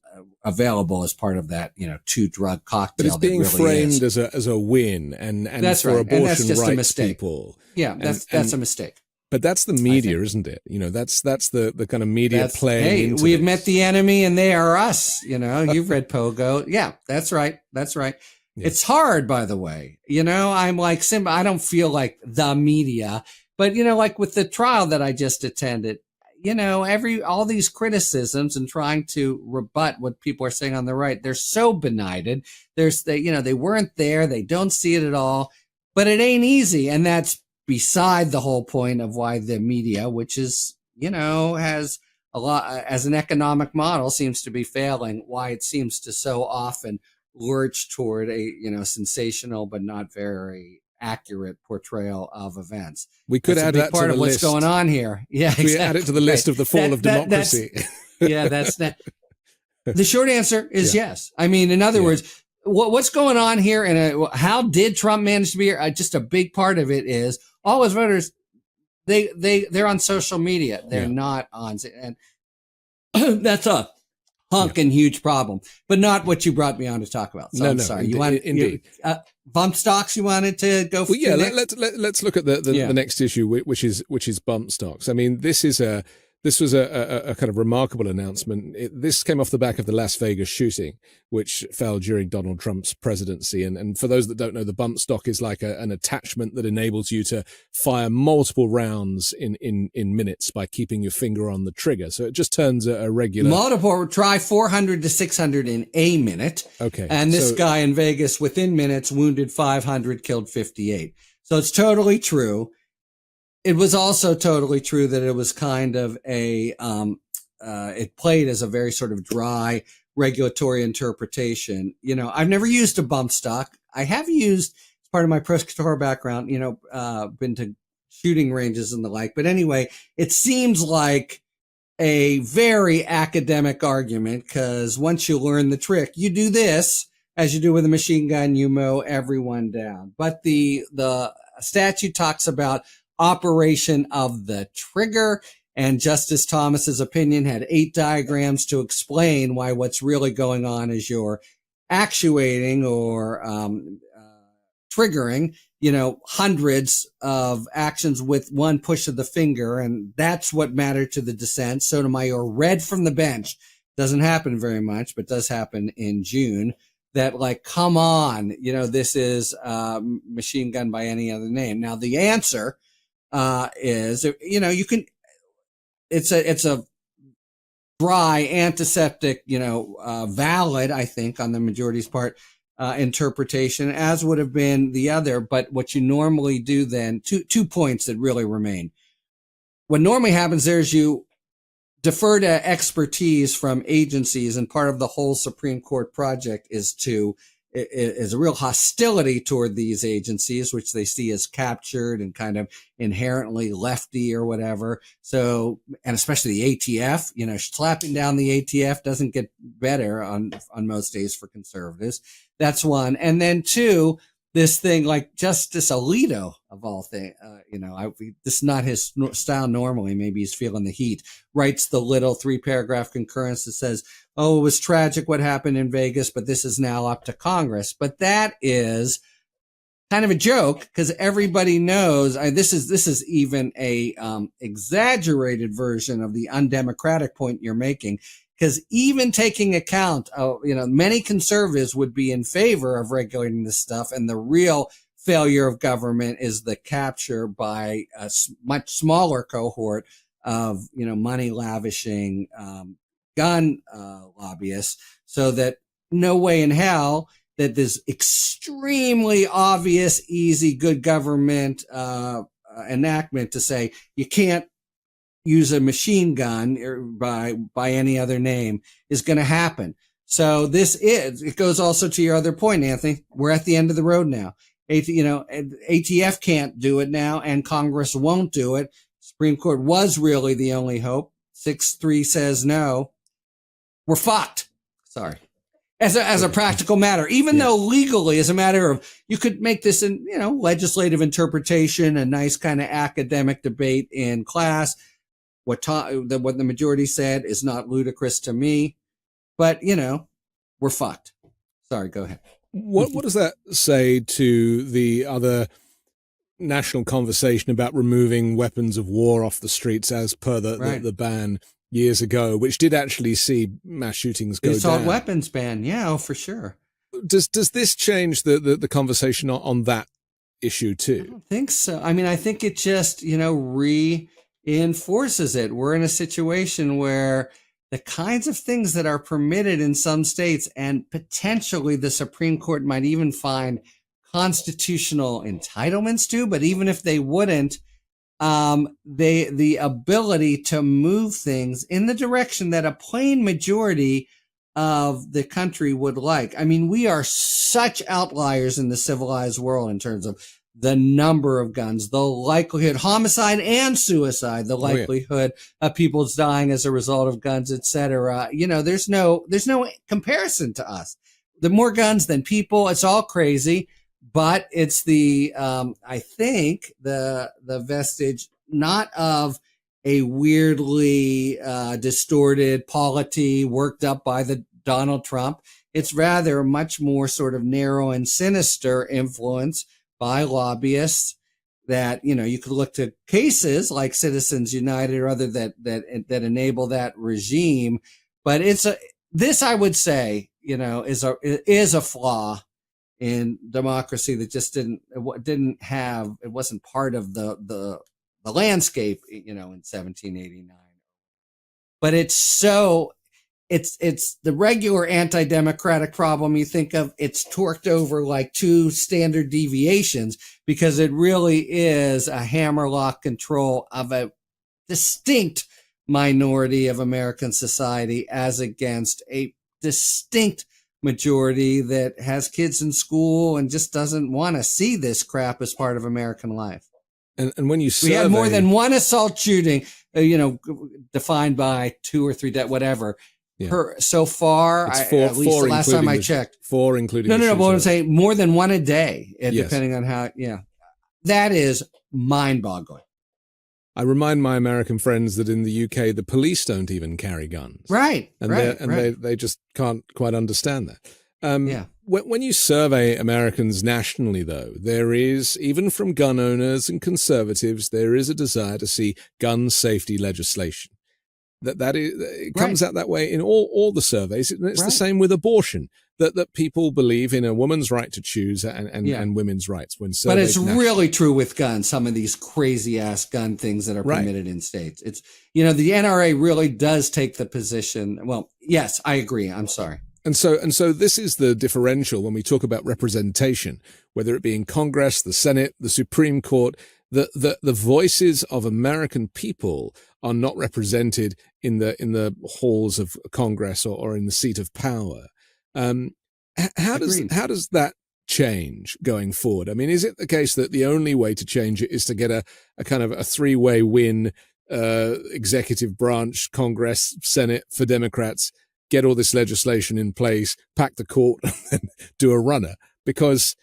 available as part of that, 2-drug cocktail. But it's being really framed as a win and that's for right. abortion and that's just rights a mistake. people. Yeah, that's a mistake. But that's the media, isn't it? That's the kind of media playing Hey, into we've this. met the enemy and they are us. You've read Pogo. Yeah, that's right. That's right. Yeah. It's hard, by the way. I'm like Simba. I don't feel like the media, but like with the trial that I just attended, all these criticisms and trying to rebut what people are saying on the right, they're so benighted. They weren't there. They don't see it at all, but it ain't easy. And that's beside the whole point of why the media, which is, has a lot as an economic model, seems to be failing, why it seems to so often lurch toward a, sensational but not very accurate portrayal of events. We could add that part to of the what's list. going on here. Yeah, exactly. We add it to the list of the fall of democracy. That's that. The short answer is yes. I mean, in other words, what's going on here, and how did Trump manage to be here? Just a big part of it is all his voters. They're on social media. They're not on, and that's a honking huge problem, but not what you brought me on to talk about. So I'm sorry. Indeed. Bump stocks. You wanted to go. Well, yeah. Let's look at the next issue, which is bump stocks. I mean, this was a kind of remarkable announcement. This came off the back of the Las Vegas shooting, which fell during Donald Trump's presidency. And for those that don't know, the bump stock is like an attachment that enables you to fire multiple rounds in minutes by keeping your finger on the trigger. So it just turns a regular try 400 to 600 in a minute. Okay. And this guy in Vegas within minutes wounded 500, killed 58. So it's totally true. It was also totally true that it was kind of it played as a very sort of dry regulatory interpretation. I've never used a bump stock. I have used, as part of my prosecutor background, been to shooting ranges and the like. But anyway, it seems like a very academic argument, because once you learn the trick, you do this, as you do with a machine gun, you mow everyone down. But the statute talks about operation of the trigger, and Justice Thomas's opinion had 8 diagrams to explain why what's really going on is you're actuating or triggering, hundreds of actions with one push of the finger, and that's what mattered to the dissent. Sotomayor read from the bench. Doesn't happen very much, but does happen in June. That, like, come on, this is machine gun by any other name. Now the answer is, you can, it's a dry antiseptic, valid, I think, on the majority's part, interpretation, as would have been the other. But what you normally do then, two points that really remain. What normally happens there is you defer to expertise from agencies, and part of the whole Supreme Court project is a real hostility toward these agencies, which they see as captured and kind of inherently lefty or whatever. So, and especially the ATF, slapping down the ATF doesn't get better on most days for conservatives. That's one. And then two, this thing like Justice Alito, of all things, this is not his style normally. Maybe he's feeling the heat. Writes the little 3-paragraph concurrence that says, "Oh, it was tragic what happened in Vegas, but this is now up to Congress." But that is kind of a joke, because everybody knows this is even a exaggerated version of the undemocratic point you're making. Because even taking account of, many conservatives would be in favor of regulating this stuff, and the real failure of government is the capture by a much smaller cohort of, money lavishing gun lobbyists, so that no way in hell that this extremely obvious, easy, good government enactment to say you can't use a machine gun or by any other name is going to happen. So it goes also to your other point, Anthony. We're at the end of the road now. ATF can't do it now, and Congress won't do it. Supreme Court was really the only hope. 6-3 says no. We're fucked. Sorry. As a practical matter, even though legally, as a matter of, you could make this in, legislative interpretation, a nice kind of academic debate in class. What the majority said is not ludicrous to me, but we're fucked. Sorry, go ahead. What does that say to the other national conversation about removing weapons of war off the streets as per the ban years ago, which did actually see mass shootings go down? Assault weapons ban, yeah, for sure. Does this change the conversation on that issue too? I don't think so. I mean, I think it just, reinforces it. We're in a situation where the kinds of things that are permitted in some states, and potentially the Supreme Court might even find constitutional entitlements to, but even if they wouldn't, the ability to move things in the direction that a plain majority of the country would like. I mean, we are such outliers in the civilized world in terms of the number of guns, the likelihood, homicide and suicide, the likelihood of people dying as a result of guns, etc. There's no comparison to us. The more guns than people, it's all crazy, but it's I think the vestige not of a weirdly distorted polity worked up by the Donald Trump. It's rather a much more sort of narrow and sinister influence by lobbyists that, you could look to cases like Citizens United or other that enable that regime. But this I would say, is a flaw in democracy that just it wasn't part of the landscape, in 1789. But it's the regular anti-democratic problem you think of. It's torqued over like two standard deviations because it really is a hammerlock control of a distinct minority of American society as against a distinct majority that has kids in school and just doesn't want to see this crap as part of American life. And when you survey, we had more than one assault shooting, defined by 2 or 3 deaths, whatever. So far, at least the last time I checked, 4 including. No. But I'm saying more than one a day, depending on how. Yeah, that is mind-boggling. I remind my American friends that in the UK, the police don't even carry guns. Right. They just can't quite understand that. When you survey Americans nationally, though, there is, even from gun owners and conservatives, there is a desire to see gun safety legislation. It comes out that way in all the surveys. And it's the same with abortion, that people believe in a woman's right to choose and women's rights. But it's really true with guns, some of these crazy ass gun things that are permitted in states. It's, the NRA really does take the position. Well, yes, I agree. I'm sorry. And so this is the differential when we talk about representation, whether it be in Congress, the Senate, the Supreme Court. The voices of American people are not represented in the halls of Congress or in the seat of power. How does that change going forward? I mean, is it the case that the only way to change it is to get a kind of a 3-way win, executive branch, Congress, Senate for Democrats, get all this legislation in place, pack the court, and do a runner? Because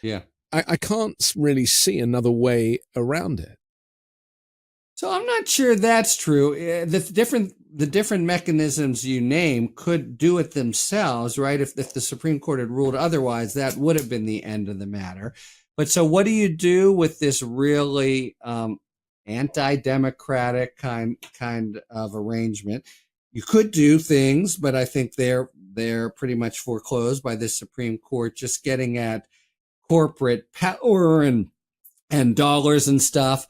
I can't really see another way around it. So I'm not sure that's true. The different mechanisms you name could do it themselves, right? If the Supreme Court had ruled otherwise, that would have been the end of the matter. But so what do you do with this really anti-democratic kind of arrangement? You could do things, but I think they're pretty much foreclosed by the Supreme Court, just getting at corporate power and dollars and stuff.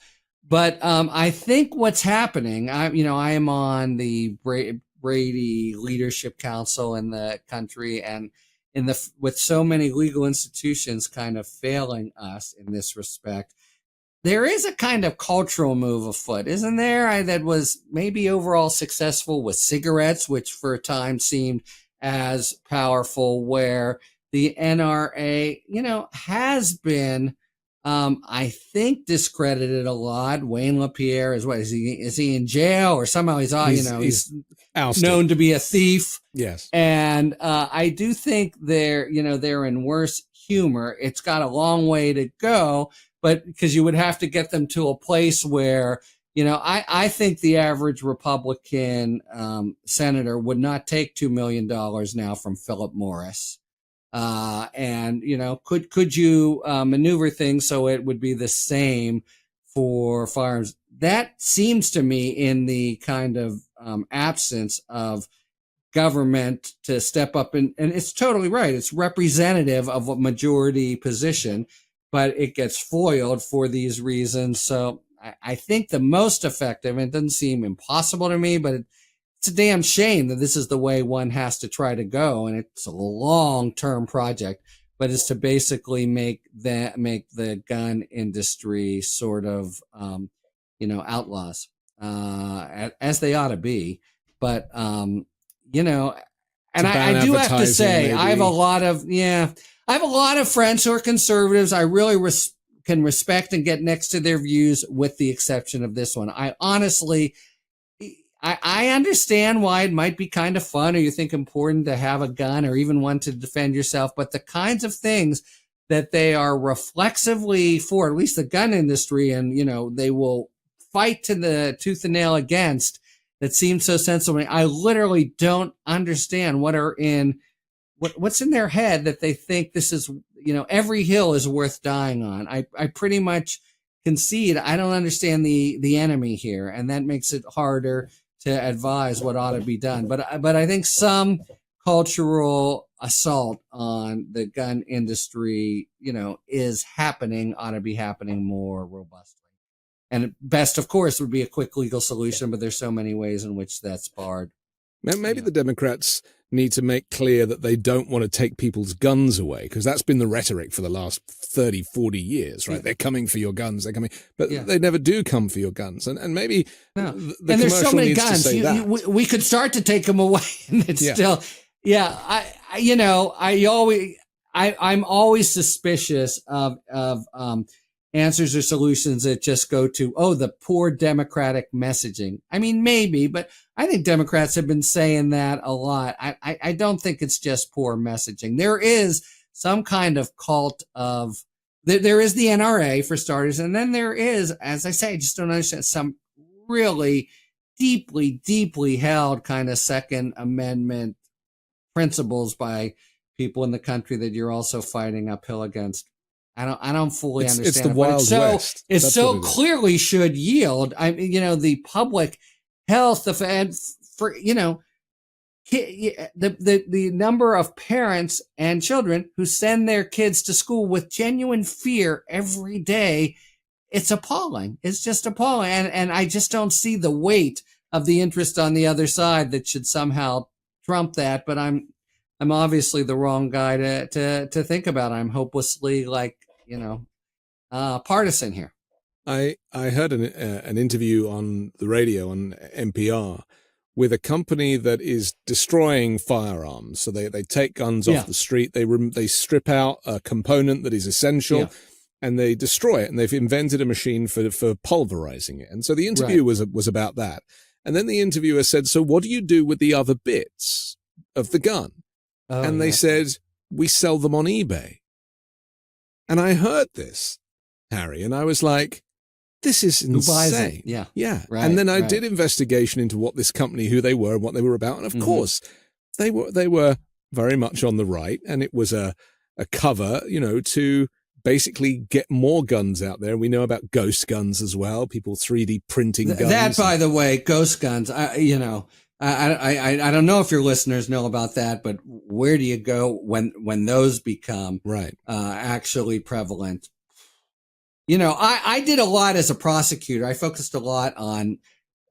But I think what's happening, I am on the Brady Leadership Council in the country, and with so many legal institutions kind of failing us in this respect, there is a kind of cultural move afoot, isn't there? That was maybe overall successful with cigarettes, which for a time seemed as powerful, where the NRA, has been, I think, discredited a lot. Wayne LaPierre is he in jail, or somehow he's known to be a thief. Yes. And I do think they're in worse humor. It's got a long way to go, but because you would have to get them to a place where I think the average Republican senator would not take $2 million now from Philip Morris. And could you maneuver things so it would be the same for firearms? That seems to me, in the kind of absence of government to step up, and it's totally right. It's representative of a majority position, but it gets foiled for these reasons. So I think the most effective, and it doesn't seem impossible to me, but it's a damn shame that this is the way one has to try to go, and it's a long-term project, but it's to basically make the gun industry sort of, outlaws, as they ought to be. But, and I do have to say, maybe. I have a lot of friends who are conservatives. I really can respect and get next to their views, with the exception of this one. I honestly, I understand why it might be kind of fun, or you think important to have a gun, or even one to defend yourself. But the kinds of things that they are reflexively for, at least the gun industry, and, they will fight to the tooth and nail against, that seems so sensible. I literally don't understand what's in their head that they think this is, every hill is worth dying on. I pretty much concede I don't understand the enemy here, and that makes it harder to advise what ought to be done. But I think some cultural assault on the gun industry, is happening, ought to be happening more robustly. And best, of course, would be a quick legal solution, but there's so many ways in which that's barred. Maybe the Democrats need to make clear that they don't want to take people's guns away, because that's been the rhetoric for the last 30, 40 years, right? Yeah. They're coming for your guns. They're coming, but they never do come for your guns. And maybe the and there's so many guns. We could start to take them away, and it's still, I'm always suspicious of answers or solutions that just go to, the poor Democratic messaging. I mean, maybe, but I think Democrats have been saying that a lot. I don't think it's just poor messaging. There is some kind of cult of, there is the NRA for starters, and then there is, as I say, I just don't understand, some really deeply, deeply held kind of Second Amendment principles by people in the country that you're also fighting uphill against. I don't fully understand. It's the Wild West. It so clearly should yield. The public health of, and for, the number of parents and children who send their kids to school with genuine fear every day, it's appalling. It's just appalling. And I just don't see the weight of the interest on the other side that should somehow trump that. But I'm obviously the wrong guy to think about. I'm hopelessly partisan here. I heard an interview on the radio on NPR with a company that is destroying firearms. So they take guns off the street. They strip out a component that is essential, and they destroy it. And they've invented a machine for pulverizing it. And so the interview was about that. And then the interviewer said, "So what do you do with the other bits of the gun?" And they said, "We sell them on eBay." And I heard this, Harry, and I was like, this is insane. Who buys it? Yeah. Right, and then I did investigation into what this company, who they were and what they were about. And of course, they were very much on the right. And it was a cover, to basically get more guns out there. We know about ghost guns as well, people 3D printing guns. That, by the way, ghost guns, I don't know if your listeners know about that, but where do you go when those become actually prevalent? I did a lot as a prosecutor. I focused a lot on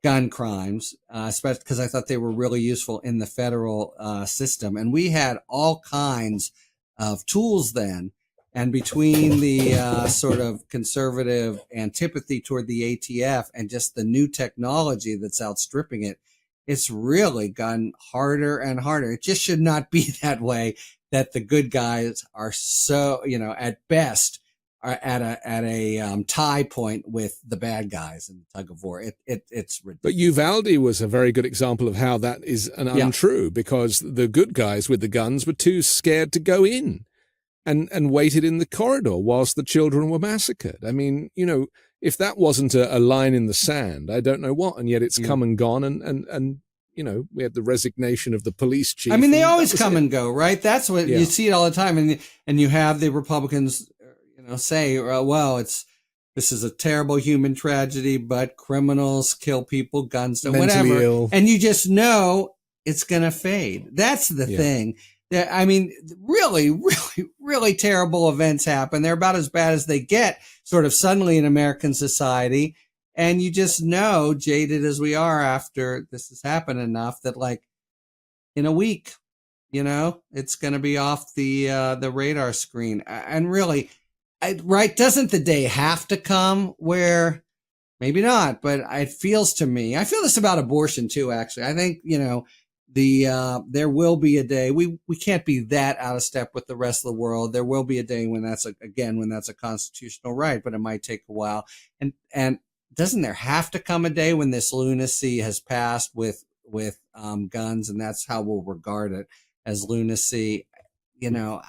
gun crimes, especially because I thought they were really useful in the federal system. And we had all kinds of tools then. And between the sort of conservative antipathy toward the ATF and just the new technology that's outstripping it, it's really gotten harder and harder. It just should not be that way, that the good guys are so, at best, are at a tie point with the bad guys in the tug of war. It's ridiculous. But Uvalde was a very good example of how that is untrue, because the good guys with the guns were too scared to go in and waited in the corridor whilst the children were massacred. I mean, if that wasn't a line in the sand, I don't know what. And yet it's come and gone. And you know, we had the resignation of the police chief. I mean, they always come and go, right? That's what you see it all the time. And you have the Republicans, you know, say, well, this is a terrible human tragedy, but criminals kill people, guns, whatever. Ill. And you just know it's going to fade. That's the thing. I mean, really, really, really terrible events happen. They're about as bad as they get sort of suddenly in American society. And you just know, jaded as we are after this has happened enough, that like in a week, you know, it's going to be off the radar screen. And really, right, doesn't the day have to come where, maybe not, but it feels to me, I feel this about abortion too, actually. I think, you know, there will be a day, we can't be that out of step with the rest of the world. There will be a day when that's a constitutional right, but it might take a while. And doesn't there have to come a day when this lunacy has passed with guns, and that's how we'll regard it, as lunacy? You know,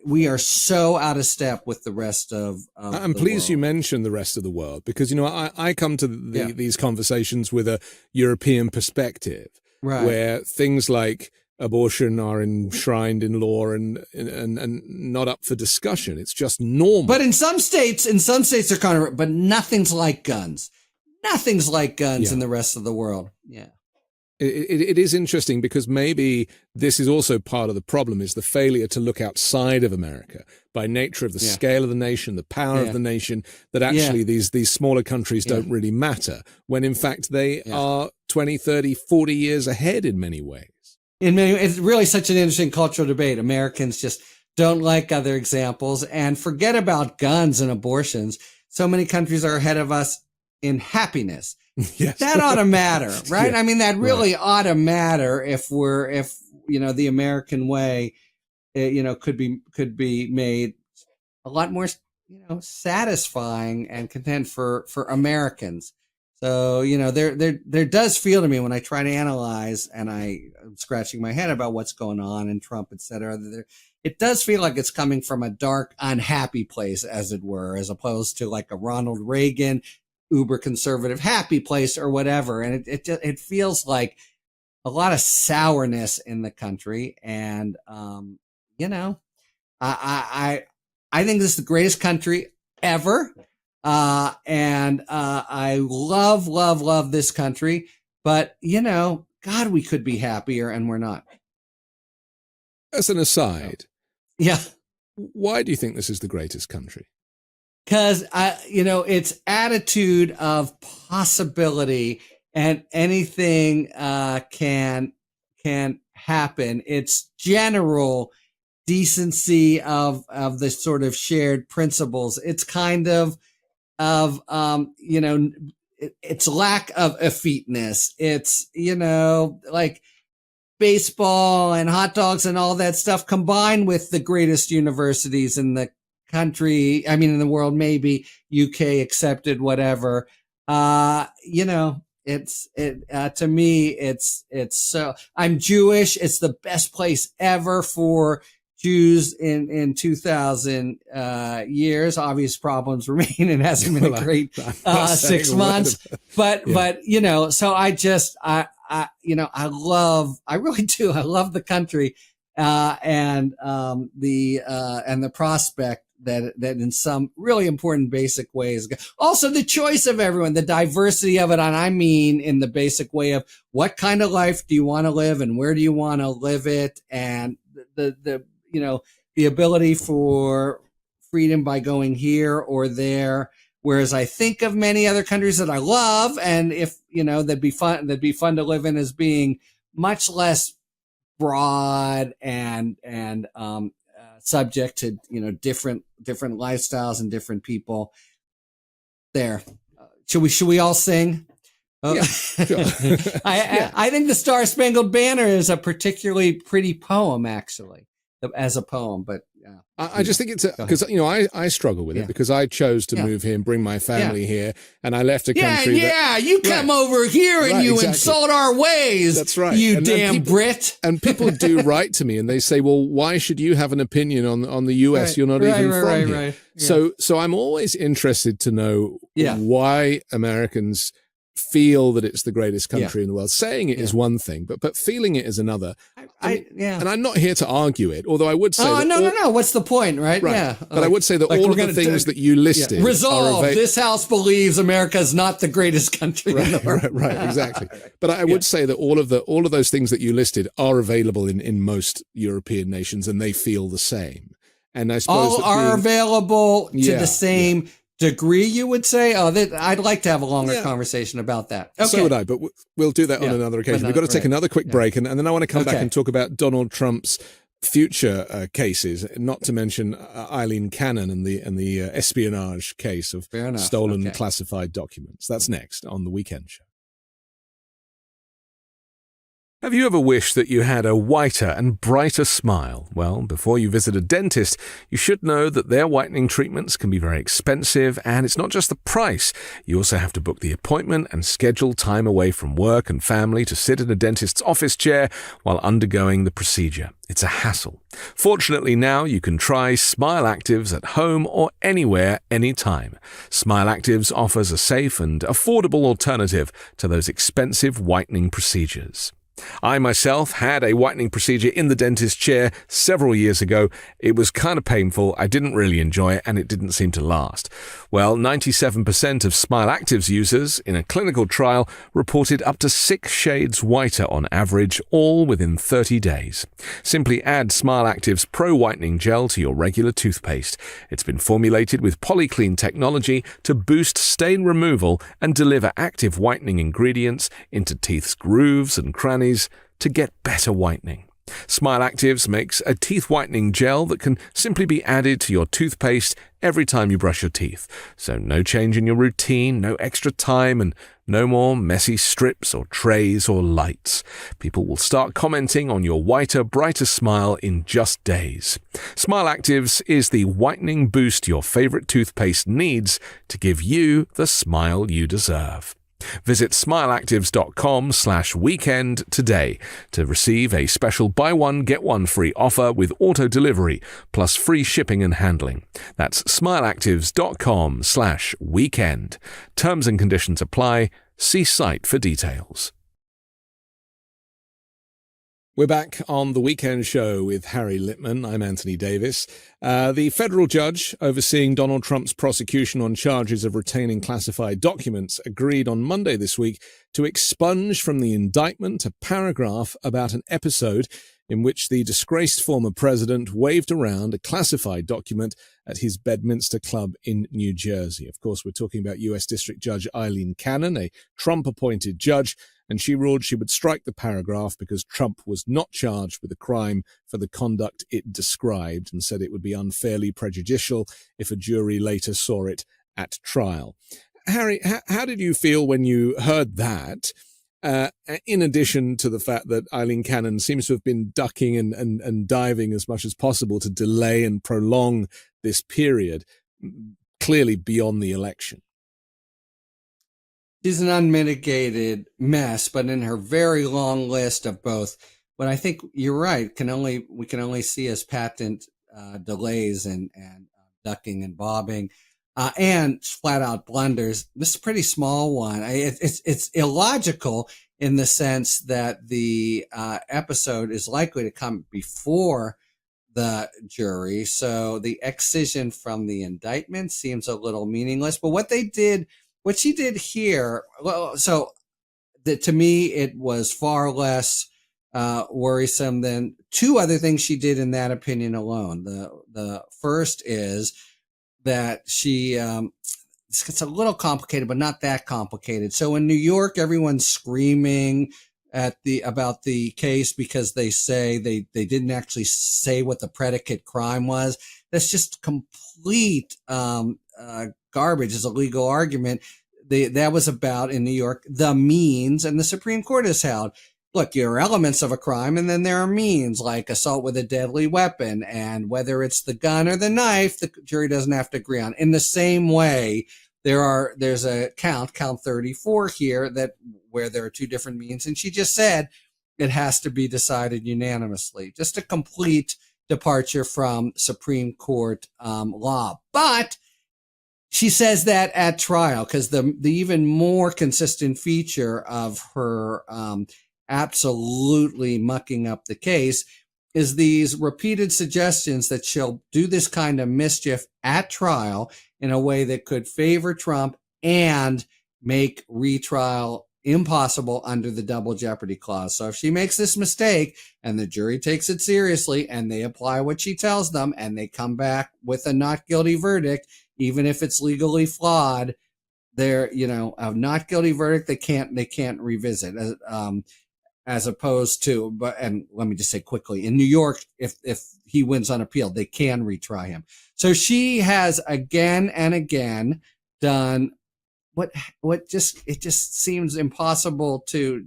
we are so out of step with the rest of I'm pleased you mentioned the rest of the world, because, you know, I come to these conversations with a European perspective, right, where things like abortion are enshrined in law and not up for discussion. It's just normal. But in some states they're kind of, but nothing's like guns. Nothing's like guns in the rest of the world. Yeah. It is interesting, because maybe this is also part of the problem, is the failure to look outside of America by nature of the scale of the nation, the power of the nation, that actually these smaller countries don't really matter, when in fact they are 20, 30, 40 years ahead in many ways. It's really such an interesting cultural debate. Americans just don't like other examples, and forget about guns and abortions. So many countries are ahead of us in happiness. Yes. That ought to matter, right? I mean, that really ought to matter if you know, the American way, you know, could be made a lot more, you know, satisfying and content for Americans. So, you know, there does feel to me, when I try to analyze, and I'm scratching my head about what's going on in Trump, et cetera, it does feel like it's coming from a dark, unhappy place, as it were, as opposed to like a Ronald Reagan uber conservative happy place or whatever. And it feels like a lot of sourness in the country. And, you know, I think this is the greatest country ever. And I love this country, but, you know, God, we could be happier, and we're not. As an aside. Yeah. Why do you think this is the greatest country? Because, you know, its attitude of possibility, and anything can happen. Its general decency of the sort of shared principles. It's kind of you know, its lack of effeteness. It's, you know, like baseball and hot dogs and all that stuff, combined with the greatest universities in the country, I mean, in the world, maybe UK accepted, whatever. You know, to me, it's so, I'm Jewish. It's the best place ever for Jews in 2000 years. Obvious problems remain. It hasn't been a great 6 months, but you know, so you know, I really do. I love the country, and the prospect that in some really important basic ways. Also the choice of everyone, the diversity of it. And I mean, in the basic way of what kind of life do you want to live, and where do you want to live it? And the you know, the ability for freedom by going here or there. Whereas I think of many other countries that I love, and if, you know, that'd be fun to live in, as being much less broad and subject to, you know, different lifestyles and different people. There, should we all sing? Yeah, sure. I think the Star Spangled Banner is a particularly pretty poem, actually, as a poem. But I just think it's because I struggle with it because I chose to move here and bring my family here, and I left a country. You come over here and you insult our ways. That's right, you damn Brit. And people do write to me and they say, "Well, why should you have an opinion on the U.S.? You're not even from here." Right. Yeah. So I'm always interested to know why Americans feel that it's the greatest country in the world. Saying it is one thing, but feeling it is another. And I'm not here to argue it, although I would say no. What's the point, right? Yeah. But I would say that all of the things that you listed resolve. This House believes America is not the greatest country in the world. Right, exactly. But I would say that all of those things that you listed are available in most European nations, and they feel the same. And I suppose all are available to the same degree, you would say? I'd like to have a longer conversation about that. Okay. So would I, but we'll do that on another occasion. We've got to take another quick break, and then I want to come back and talk about Donald Trump's future cases, not to mention Eileen Cannon and the espionage case of stolen classified documents. That's next on The Weekend Show. Have you ever wished that you had a whiter and brighter smile? Well, before you visit a dentist, you should know that their whitening treatments can be very expensive, and it's not just the price. You also have to book the appointment and schedule time away from work and family to sit in a dentist's office chair while undergoing the procedure. It's a hassle. Fortunately, now you can try Smile Actives at home or anywhere, anytime. Smile Actives offers a safe and affordable alternative to those expensive whitening procedures. I myself had a whitening procedure in the dentist chair several years ago. It was kind of painful, I didn't really enjoy it, and it didn't seem to last. Well, 97% of Smile Actives users in a clinical trial reported up to 6 shades whiter on average, all within 30 days. Simply add Smile Actives Pro Whitening Gel to your regular toothpaste. It's been formulated with polyclean technology to boost stain removal and deliver active whitening ingredients into teeth's grooves and crannies to get better whitening. Smile Actives makes a teeth whitening gel that can simply be added to your toothpaste every time you brush your teeth. So no change in your routine, no extra time, and no more messy strips or trays or lights. People will start commenting on your whiter, brighter smile in just days. Smile Actives is the whitening boost your favorite toothpaste needs to give you the smile you deserve. Visit smileactives.com/weekend today to receive a special buy one, get one free offer with auto delivery plus free shipping and handling. That's smileactives.com/weekend. Terms and conditions apply. See site for details. We're back on The Weekend Show with Harry Litman. I'm Anthony Davis. The federal judge overseeing Donald Trump's prosecution on charges of retaining classified documents agreed on Monday this week to expunge from the indictment a paragraph about an episode in which the disgraced former president waved around a classified document at his Bedminster club in New Jersey. Of course, we're talking about U.S. District Judge Eileen Cannon, a Trump-appointed judge, and she ruled she would strike the paragraph because Trump was not charged with a crime for the conduct it described, and said it would be unfairly prejudicial if a jury later saw it at trial. Harry, how did you feel when you heard that? In addition to the fact that Eileen Cannon seems to have been ducking and diving as much as possible to delay and prolong this period, clearly beyond the election. She's an unmitigated mess, but in her very long list of both, but I think you're right, we can only see as patent delays and ducking and bobbing. And flat out blunders. This is a pretty small one. It's illogical in the sense that the episode is likely to come before the jury. So the excision from the indictment seems a little meaningless. But what she did here, to me, it was far less worrisome than two other things she did in that opinion alone. The first is that it's a little complicated, but not that complicated. So in New York, everyone's screaming about the case because they say they didn't actually say what the predicate crime was. That's just complete garbage as a legal argument. That was about, in New York, the means, and the Supreme Court has held look, there are elements of a crime, and then there are means like assault with a deadly weapon, and whether it's the gun or the knife, the jury doesn't have to agree on. In the same way, there's a count 34 here, where there are two different means, and she just said it has to be decided unanimously. Just a complete departure from Supreme Court law. But she says that at trial, because the even more consistent feature of her absolutely mucking up the case is these repeated suggestions that she'll do this kind of mischief at trial in a way that could favor Trump and make retrial impossible under the double jeopardy clause. So if she makes this mistake and the jury takes it seriously and they apply what she tells them and they come back with a not guilty verdict, even if it's legally flawed, they're, a not guilty verdict they can't revisit. As opposed to, and let me just say quickly, in New York, if he wins on appeal, they can retry him. So she has again and again done it just seems impossible to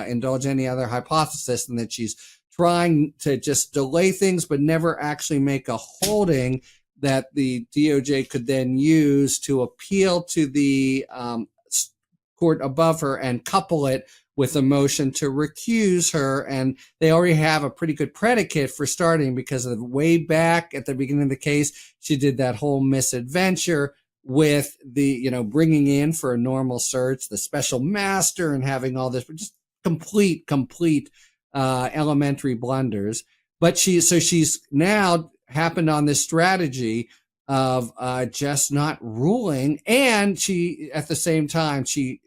indulge any other hypothesis than that she's trying to just delay things, but never actually make a holding that the DOJ could then use to appeal to the court above her and couple it with a motion to recuse her. And they already have a pretty good predicate for starting, because of way back at the beginning of the case, she did that whole misadventure with the, bringing in for a normal search, the special master, and having all this, just complete elementary blunders. But she's now happened on this strategy of just not ruling. And she, at the same time, she,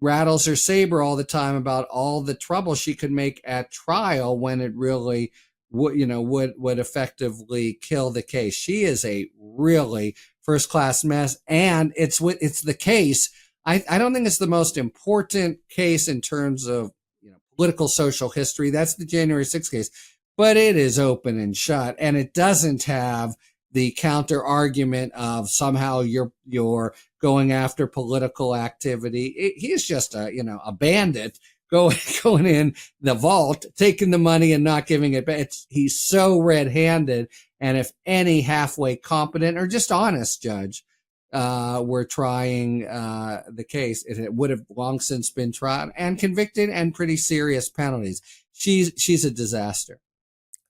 rattles her saber all the time about all the trouble she could make at trial when it really would effectively kill the case. She is a really first class mess, and it's the case. I don't think it's the most important case in terms of political social history. That's the January 6th case, but it is open and shut, and it doesn't have the counter argument of somehow you're going after political activity. He's just a bandit going in the vault, taking the money and not giving it back. He's so red-handed. And if any halfway competent or just honest judge were trying the case, it would have long since been tried and convicted, and pretty serious penalties. She's a disaster.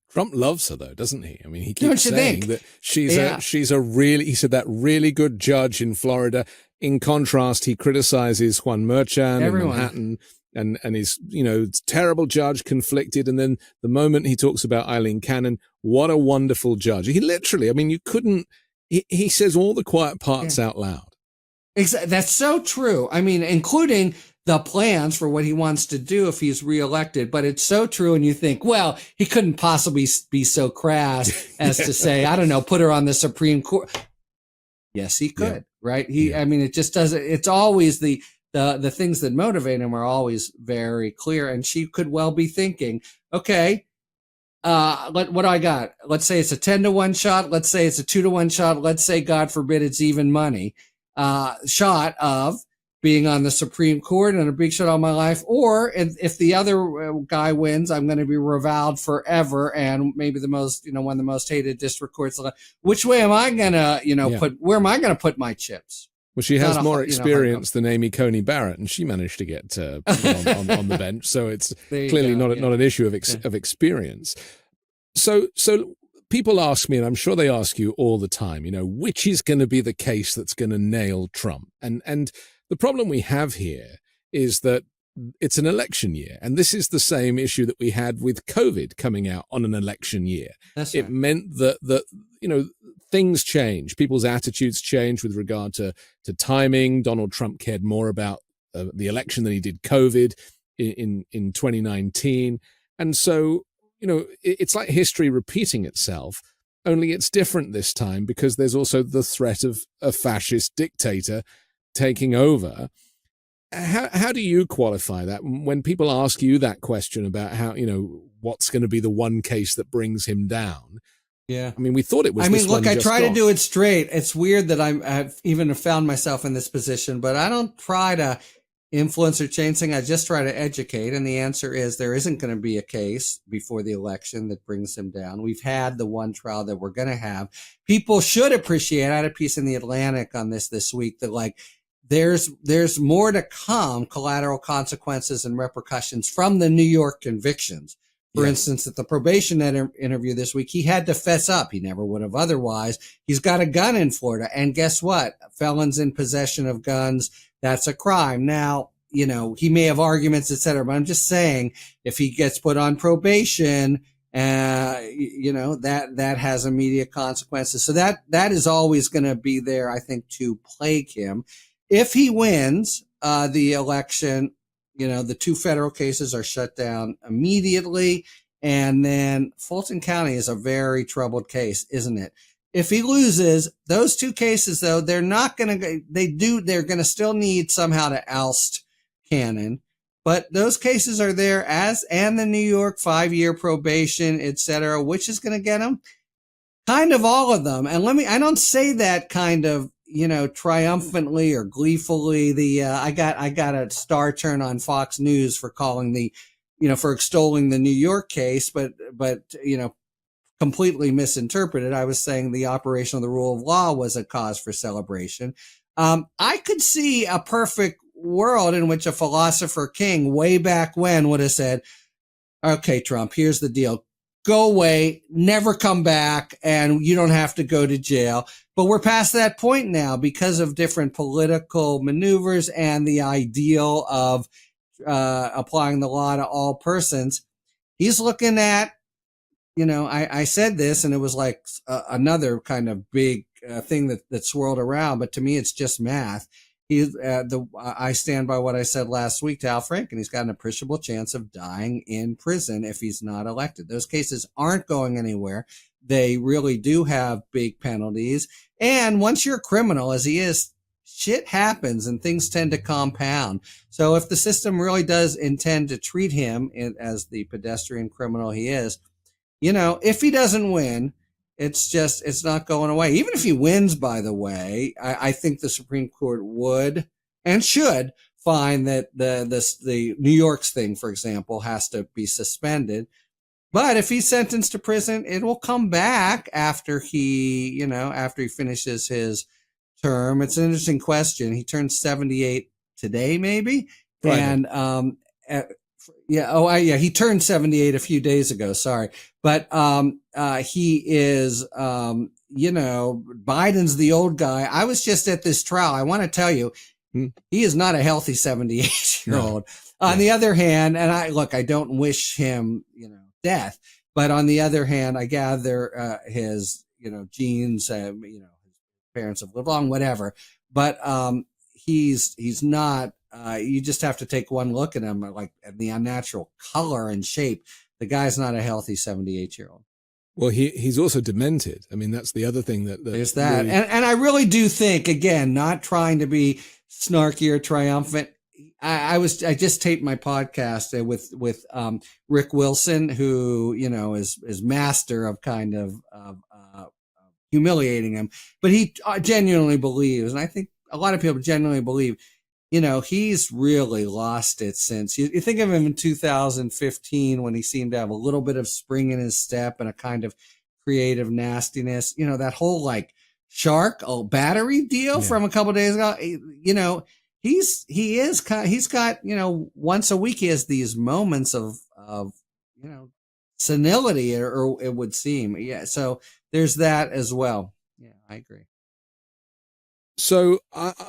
Trump loves her, though, doesn't he? I mean, he keeps saying that she's a really, he said, that really good judge in Florida. In contrast, he criticizes Juan Merchan in Manhattan and he's, terrible judge, conflicted. And then the moment he talks about Eileen Cannon, what a wonderful judge. He literally, I mean, he says all the quiet parts out loud. Exactly. That's so true. I mean, including the plans for what he wants to do if he's reelected. But it's so true. And you think, well, he couldn't possibly be so crass as to say, I don't know, put her on the Supreme Court. Yes, he could, right? I mean, it just doesn't, it's always the things that motivate him are always very clear. And she could well be thinking, okay, what do I got? Let's say it's a 10-to-1 shot. Let's say it's a 2-to-1 shot. Let's say, God forbid, it's even money, shot of being on the Supreme Court and a big shot on my life. Or if the other guy wins, I'm going to be reviled forever. And maybe the most, one of the most hated district courts. Which way am I going to, where am I going to put my chips? Well, she has more experience than Amy Coney Barrett, and she managed to get put on the bench. So it's clearly not an issue of experience. So people ask me, and I'm sure they ask you all the time, which is going to be the case that's going to nail Trump? And the problem we have here is that it's an election year, and this is the same issue that we had with COVID coming out on an election year. That's right. It meant that things change. People's attitudes change with regard to timing. Donald Trump cared more about the election than he did COVID in 2019. And so, it's like history repeating itself, only it's different this time because there's also the threat of a fascist dictator taking over. How do you qualify that when people ask you that question about how, what's going to be the one case that brings him down? Yeah. I mean, we thought it was this one. Look, I try to do it straight. It's weird that I've even found myself in this position, but I don't try to, influencer chasing. I just try to educate, and the answer is there isn't going to be a case before the election that brings him down. We've had the one trial that we're going to have. People should appreciate. I had a piece in the Atlantic on this week that like there's more to come, collateral consequences and repercussions from the New York convictions. For instance, at the probation interview this week, he had to fess up. He never would have otherwise. He's got a gun in Florida. And guess what? Felons in possession of guns, that's a crime. Now, you know, he may have arguments, et cetera, but I'm just saying if he gets put on probation, you know, that has immediate consequences. So that is always going to be there, I think, to plague him. If he wins the election, you know, the 2 federal cases are shut down immediately. And then Fulton County is a very troubled case, isn't it? If he loses those 2 cases, though, they're going to still need somehow to oust Cannon. But those cases are there and the New York 5-year probation, et cetera, which is going to get him kind of all of them. And I don't say that kind of, you know, triumphantly or gleefully. I got a star turn on Fox News for for extolling the New York case, but, you know, completely misinterpreted. I was saying the operation of the rule of law was a cause for celebration. I could see a perfect world in which a philosopher king way back when would have said, okay, Trump, here's the deal. Go away, never come back, and you don't have to go to jail. But we're past that point now because of different political maneuvers and the ideal of applying the law to all persons. He's looking at, you know, I said this and it was like another kind of big thing that swirled around, but to me it's just math. I stand by what I said last week to Al Franken. He's got an appreciable chance of dying in prison if he's not elected. Those cases aren't going anywhere. They really do have big penalties. And once you're a criminal, as he is, shit happens and things tend to compound. So if the system really does intend to treat him as the pedestrian criminal he is, you know, if he doesn't win, it's not going away. Even if he wins, by the way, I think the Supreme Court would and should find that the New York's thing, for example, has to be suspended. But if he's sentenced to prison, it will come back after he finishes his term. It's an interesting question. He turns 78 today, maybe. Right. And, he turned 78 a few days ago. Sorry. But, he is, Biden's the old guy. I was just at this trial. I want to tell you, he is not a healthy 78-year-old. No. On the other hand, and I don't wish him, death, but on the other hand, I gather, his, genes, his parents have lived long, whatever. But, he's not, you just have to take one look at him, like the unnatural color and shape. The guy's not a healthy 78-year-old. Well, he's also demented. I mean, that's the other thing that there's that. Really... And I really do think, again, not trying to be snarky or triumphant. I just taped my podcast with Rick Wilson, who, is master of kind of humiliating him, but he genuinely believes, and I think a lot of people genuinely believe, he's really lost it since you think of him in 2015 when he seemed to have a little bit of spring in his step and a kind of creative nastiness, that whole like shark battery deal from a couple of days ago, he's got, once a week he has these moments of senility, or it would seem. Yeah. So there's that as well. Yeah, I agree. So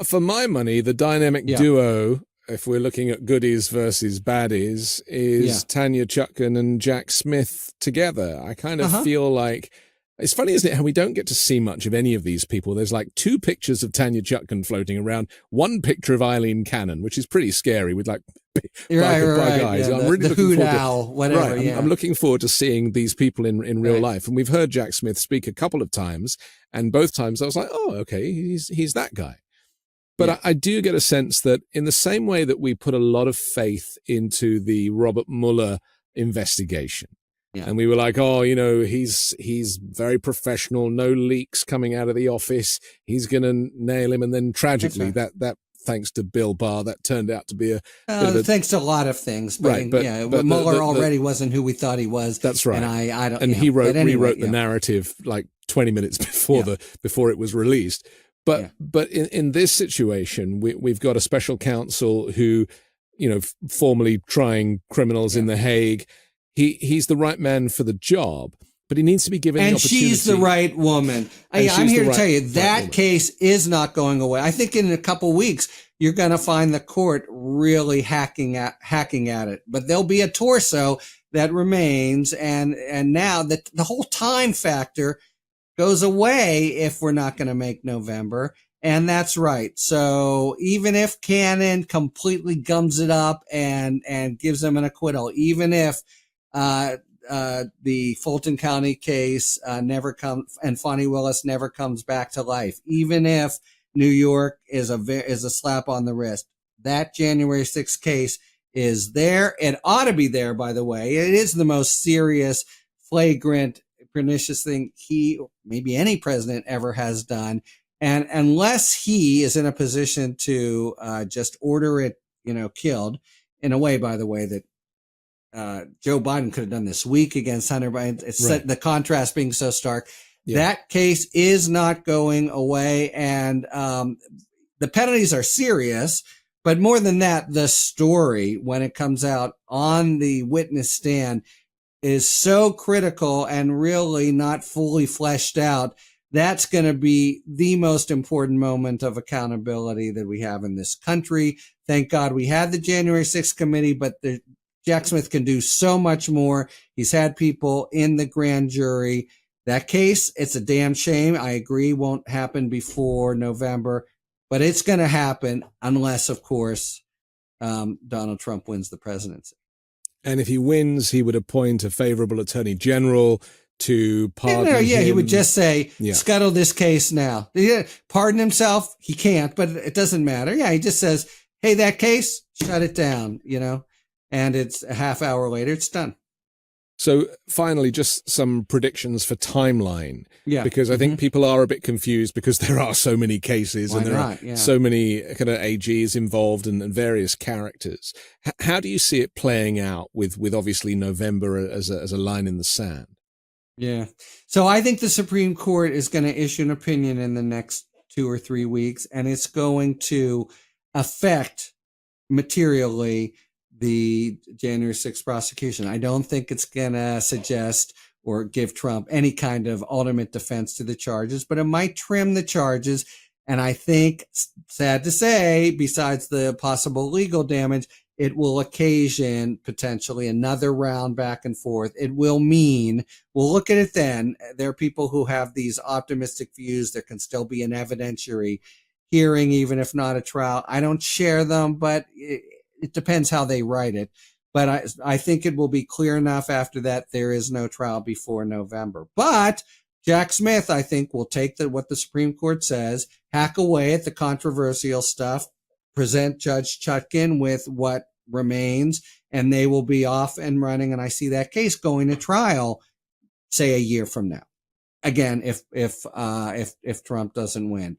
for my money, the dynamic duo, if we're looking at goodies versus baddies, is Tanya Chutkan and Jack Smith together. I kind of feel like, it's funny, isn't it, how we don't get to see much of any of these people. There's like 2 pictures of Tanya Chutkan floating around, 1 picture of Eileen Cannon, which is pretty scary with like guys. Yeah, I'm really looking forward to, whatever. Right, I'm looking forward to seeing these people in real life. And we've heard Jack Smith speak a couple of times, and both times I was like, oh, okay, he's that guy. But I do get a sense that in the same way that we put a lot of faith into the Robert Mueller investigation, and we were like, oh, he's very professional, no leaks coming out of the office, he's going to nail him. And then tragically that thanks to Bill Barr, that turned out to be a bit of a, thanks to a lot of things. But right, but, yeah, but Mueller already wasn't who we thought he was. That's right. And I don't. And you know, he but rewrote the narrative like 20 minutes before it was released. But in this situation, we've got a special counsel who, formally trying criminals in The Hague. He's the right man for the job, but he needs to be given the opportunity. And she's the right woman. I'm here to tell you that case is not going away. I think in a couple weeks, you're going to find the court really hacking at it, but there'll be a torso that remains. And now that the whole time factor goes away if we're not going to make November. And that's right. So even if Cannon completely gums it up and gives them an acquittal, even if the Fulton County case never comes and Fani Willis never comes back to life, even if New York is a slap on the wrist, that January 6th case is there. It ought to be there, by the way. It is the most serious, flagrant, pernicious thing maybe any president ever has done. And unless he is in a position to just order it, killed, in a way, by the way, that Joe Biden could have done this week against Hunter Biden. It's right. The contrast being so stark. Yeah. That case is not going away. And the penalties are serious. But more than that, the story, when it comes out on the witness stand, is so critical and really not fully fleshed out. That's going to be the most important moment of accountability that we have in this country. Thank God we had the January 6th committee, but Jack Smith can do so much more. He's had people in the grand jury. That case, it's a damn shame. I agree, won't happen before November, but it's going to happen unless, of course, Donald Trump wins the presidency. And if he wins, he would appoint a favorable attorney general to pardon him. He would just say, scuttle this case now. Pardon himself? He can't, but it doesn't matter. Yeah, he just says, hey, that case, shut it down, and it's a half hour later, it's done. So finally, just some predictions for timeline. Yeah. Because I think people are a bit confused because there are so many cases and there are so many kind of AGs involved and various characters. How do you see it playing out with obviously November as a line in the sand? Yeah. So I think the Supreme Court is going to issue an opinion in the next 2 or 3 weeks, and it's going to affect materially the January 6th prosecution. I don't think it's going to suggest or give Trump any kind of ultimate defense to the charges, but it might trim the charges. And I think, sad to say, besides the possible legal damage, it will occasion potentially another round back and forth. It will mean, we'll look at it then. There are people who have these optimistic views. There can still be an evidentiary hearing, even if not a trial. I don't share them, but it depends how they write it. But I think it will be clear enough after that there is no trial before November. But Jack Smith, I think, will take what the Supreme Court says, hack away at the controversial stuff, present Judge Chutkan with what remains, and they will be off and running. And I see that case going to trial, say, a year from now. Again, if Trump doesn't win.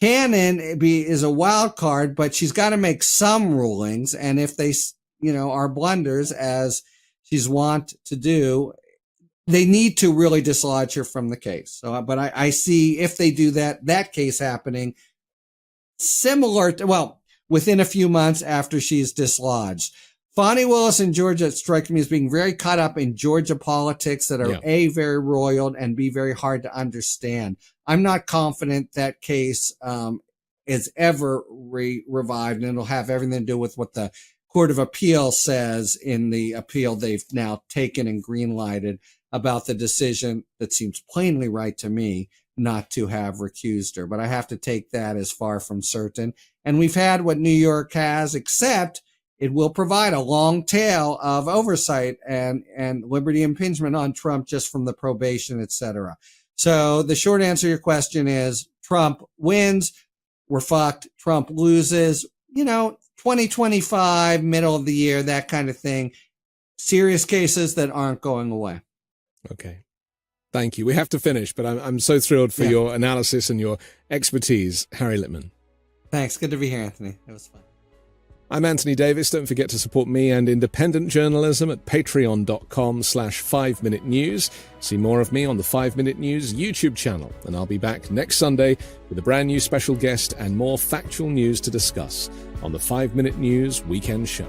Cannon is a wild card, but she's got to make some rulings. And if they, are blunders, as she's wont to do, they need to really dislodge her from the case. So, but I see if they do that case happening similar to, within a few months after she's dislodged. Fani Willis in Georgia strikes me as being very caught up in Georgia politics that are very roiled and be very hard to understand. I'm not confident that case is ever revived, and it'll have everything to do with what the Court of Appeal says in the appeal they've now taken and green-lighted about the decision that seems plainly right to me not to have recused her. But I have to take that as far from certain. And we've had what New York has, except it will provide a long tail of oversight and liberty impingement on Trump just from the probation, et cetera. So the short answer to your question is Trump wins, we're fucked. Trump loses, 2025, middle of the year, that kind of thing. Serious cases that aren't going away. Okay. Thank you. We have to finish, but I'm so thrilled for your analysis and your expertise, Harry Litman. Thanks. Good to be here, Anthony. It was fun. I'm Anthony Davis. Don't forget to support me and independent journalism at patreon.com/5Minute News. See more of me on the 5 Minute News YouTube channel. And I'll be back next Sunday with a brand new special guest and more factual news to discuss on the 5 Minute News Weekend Show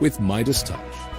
with Midas Touch.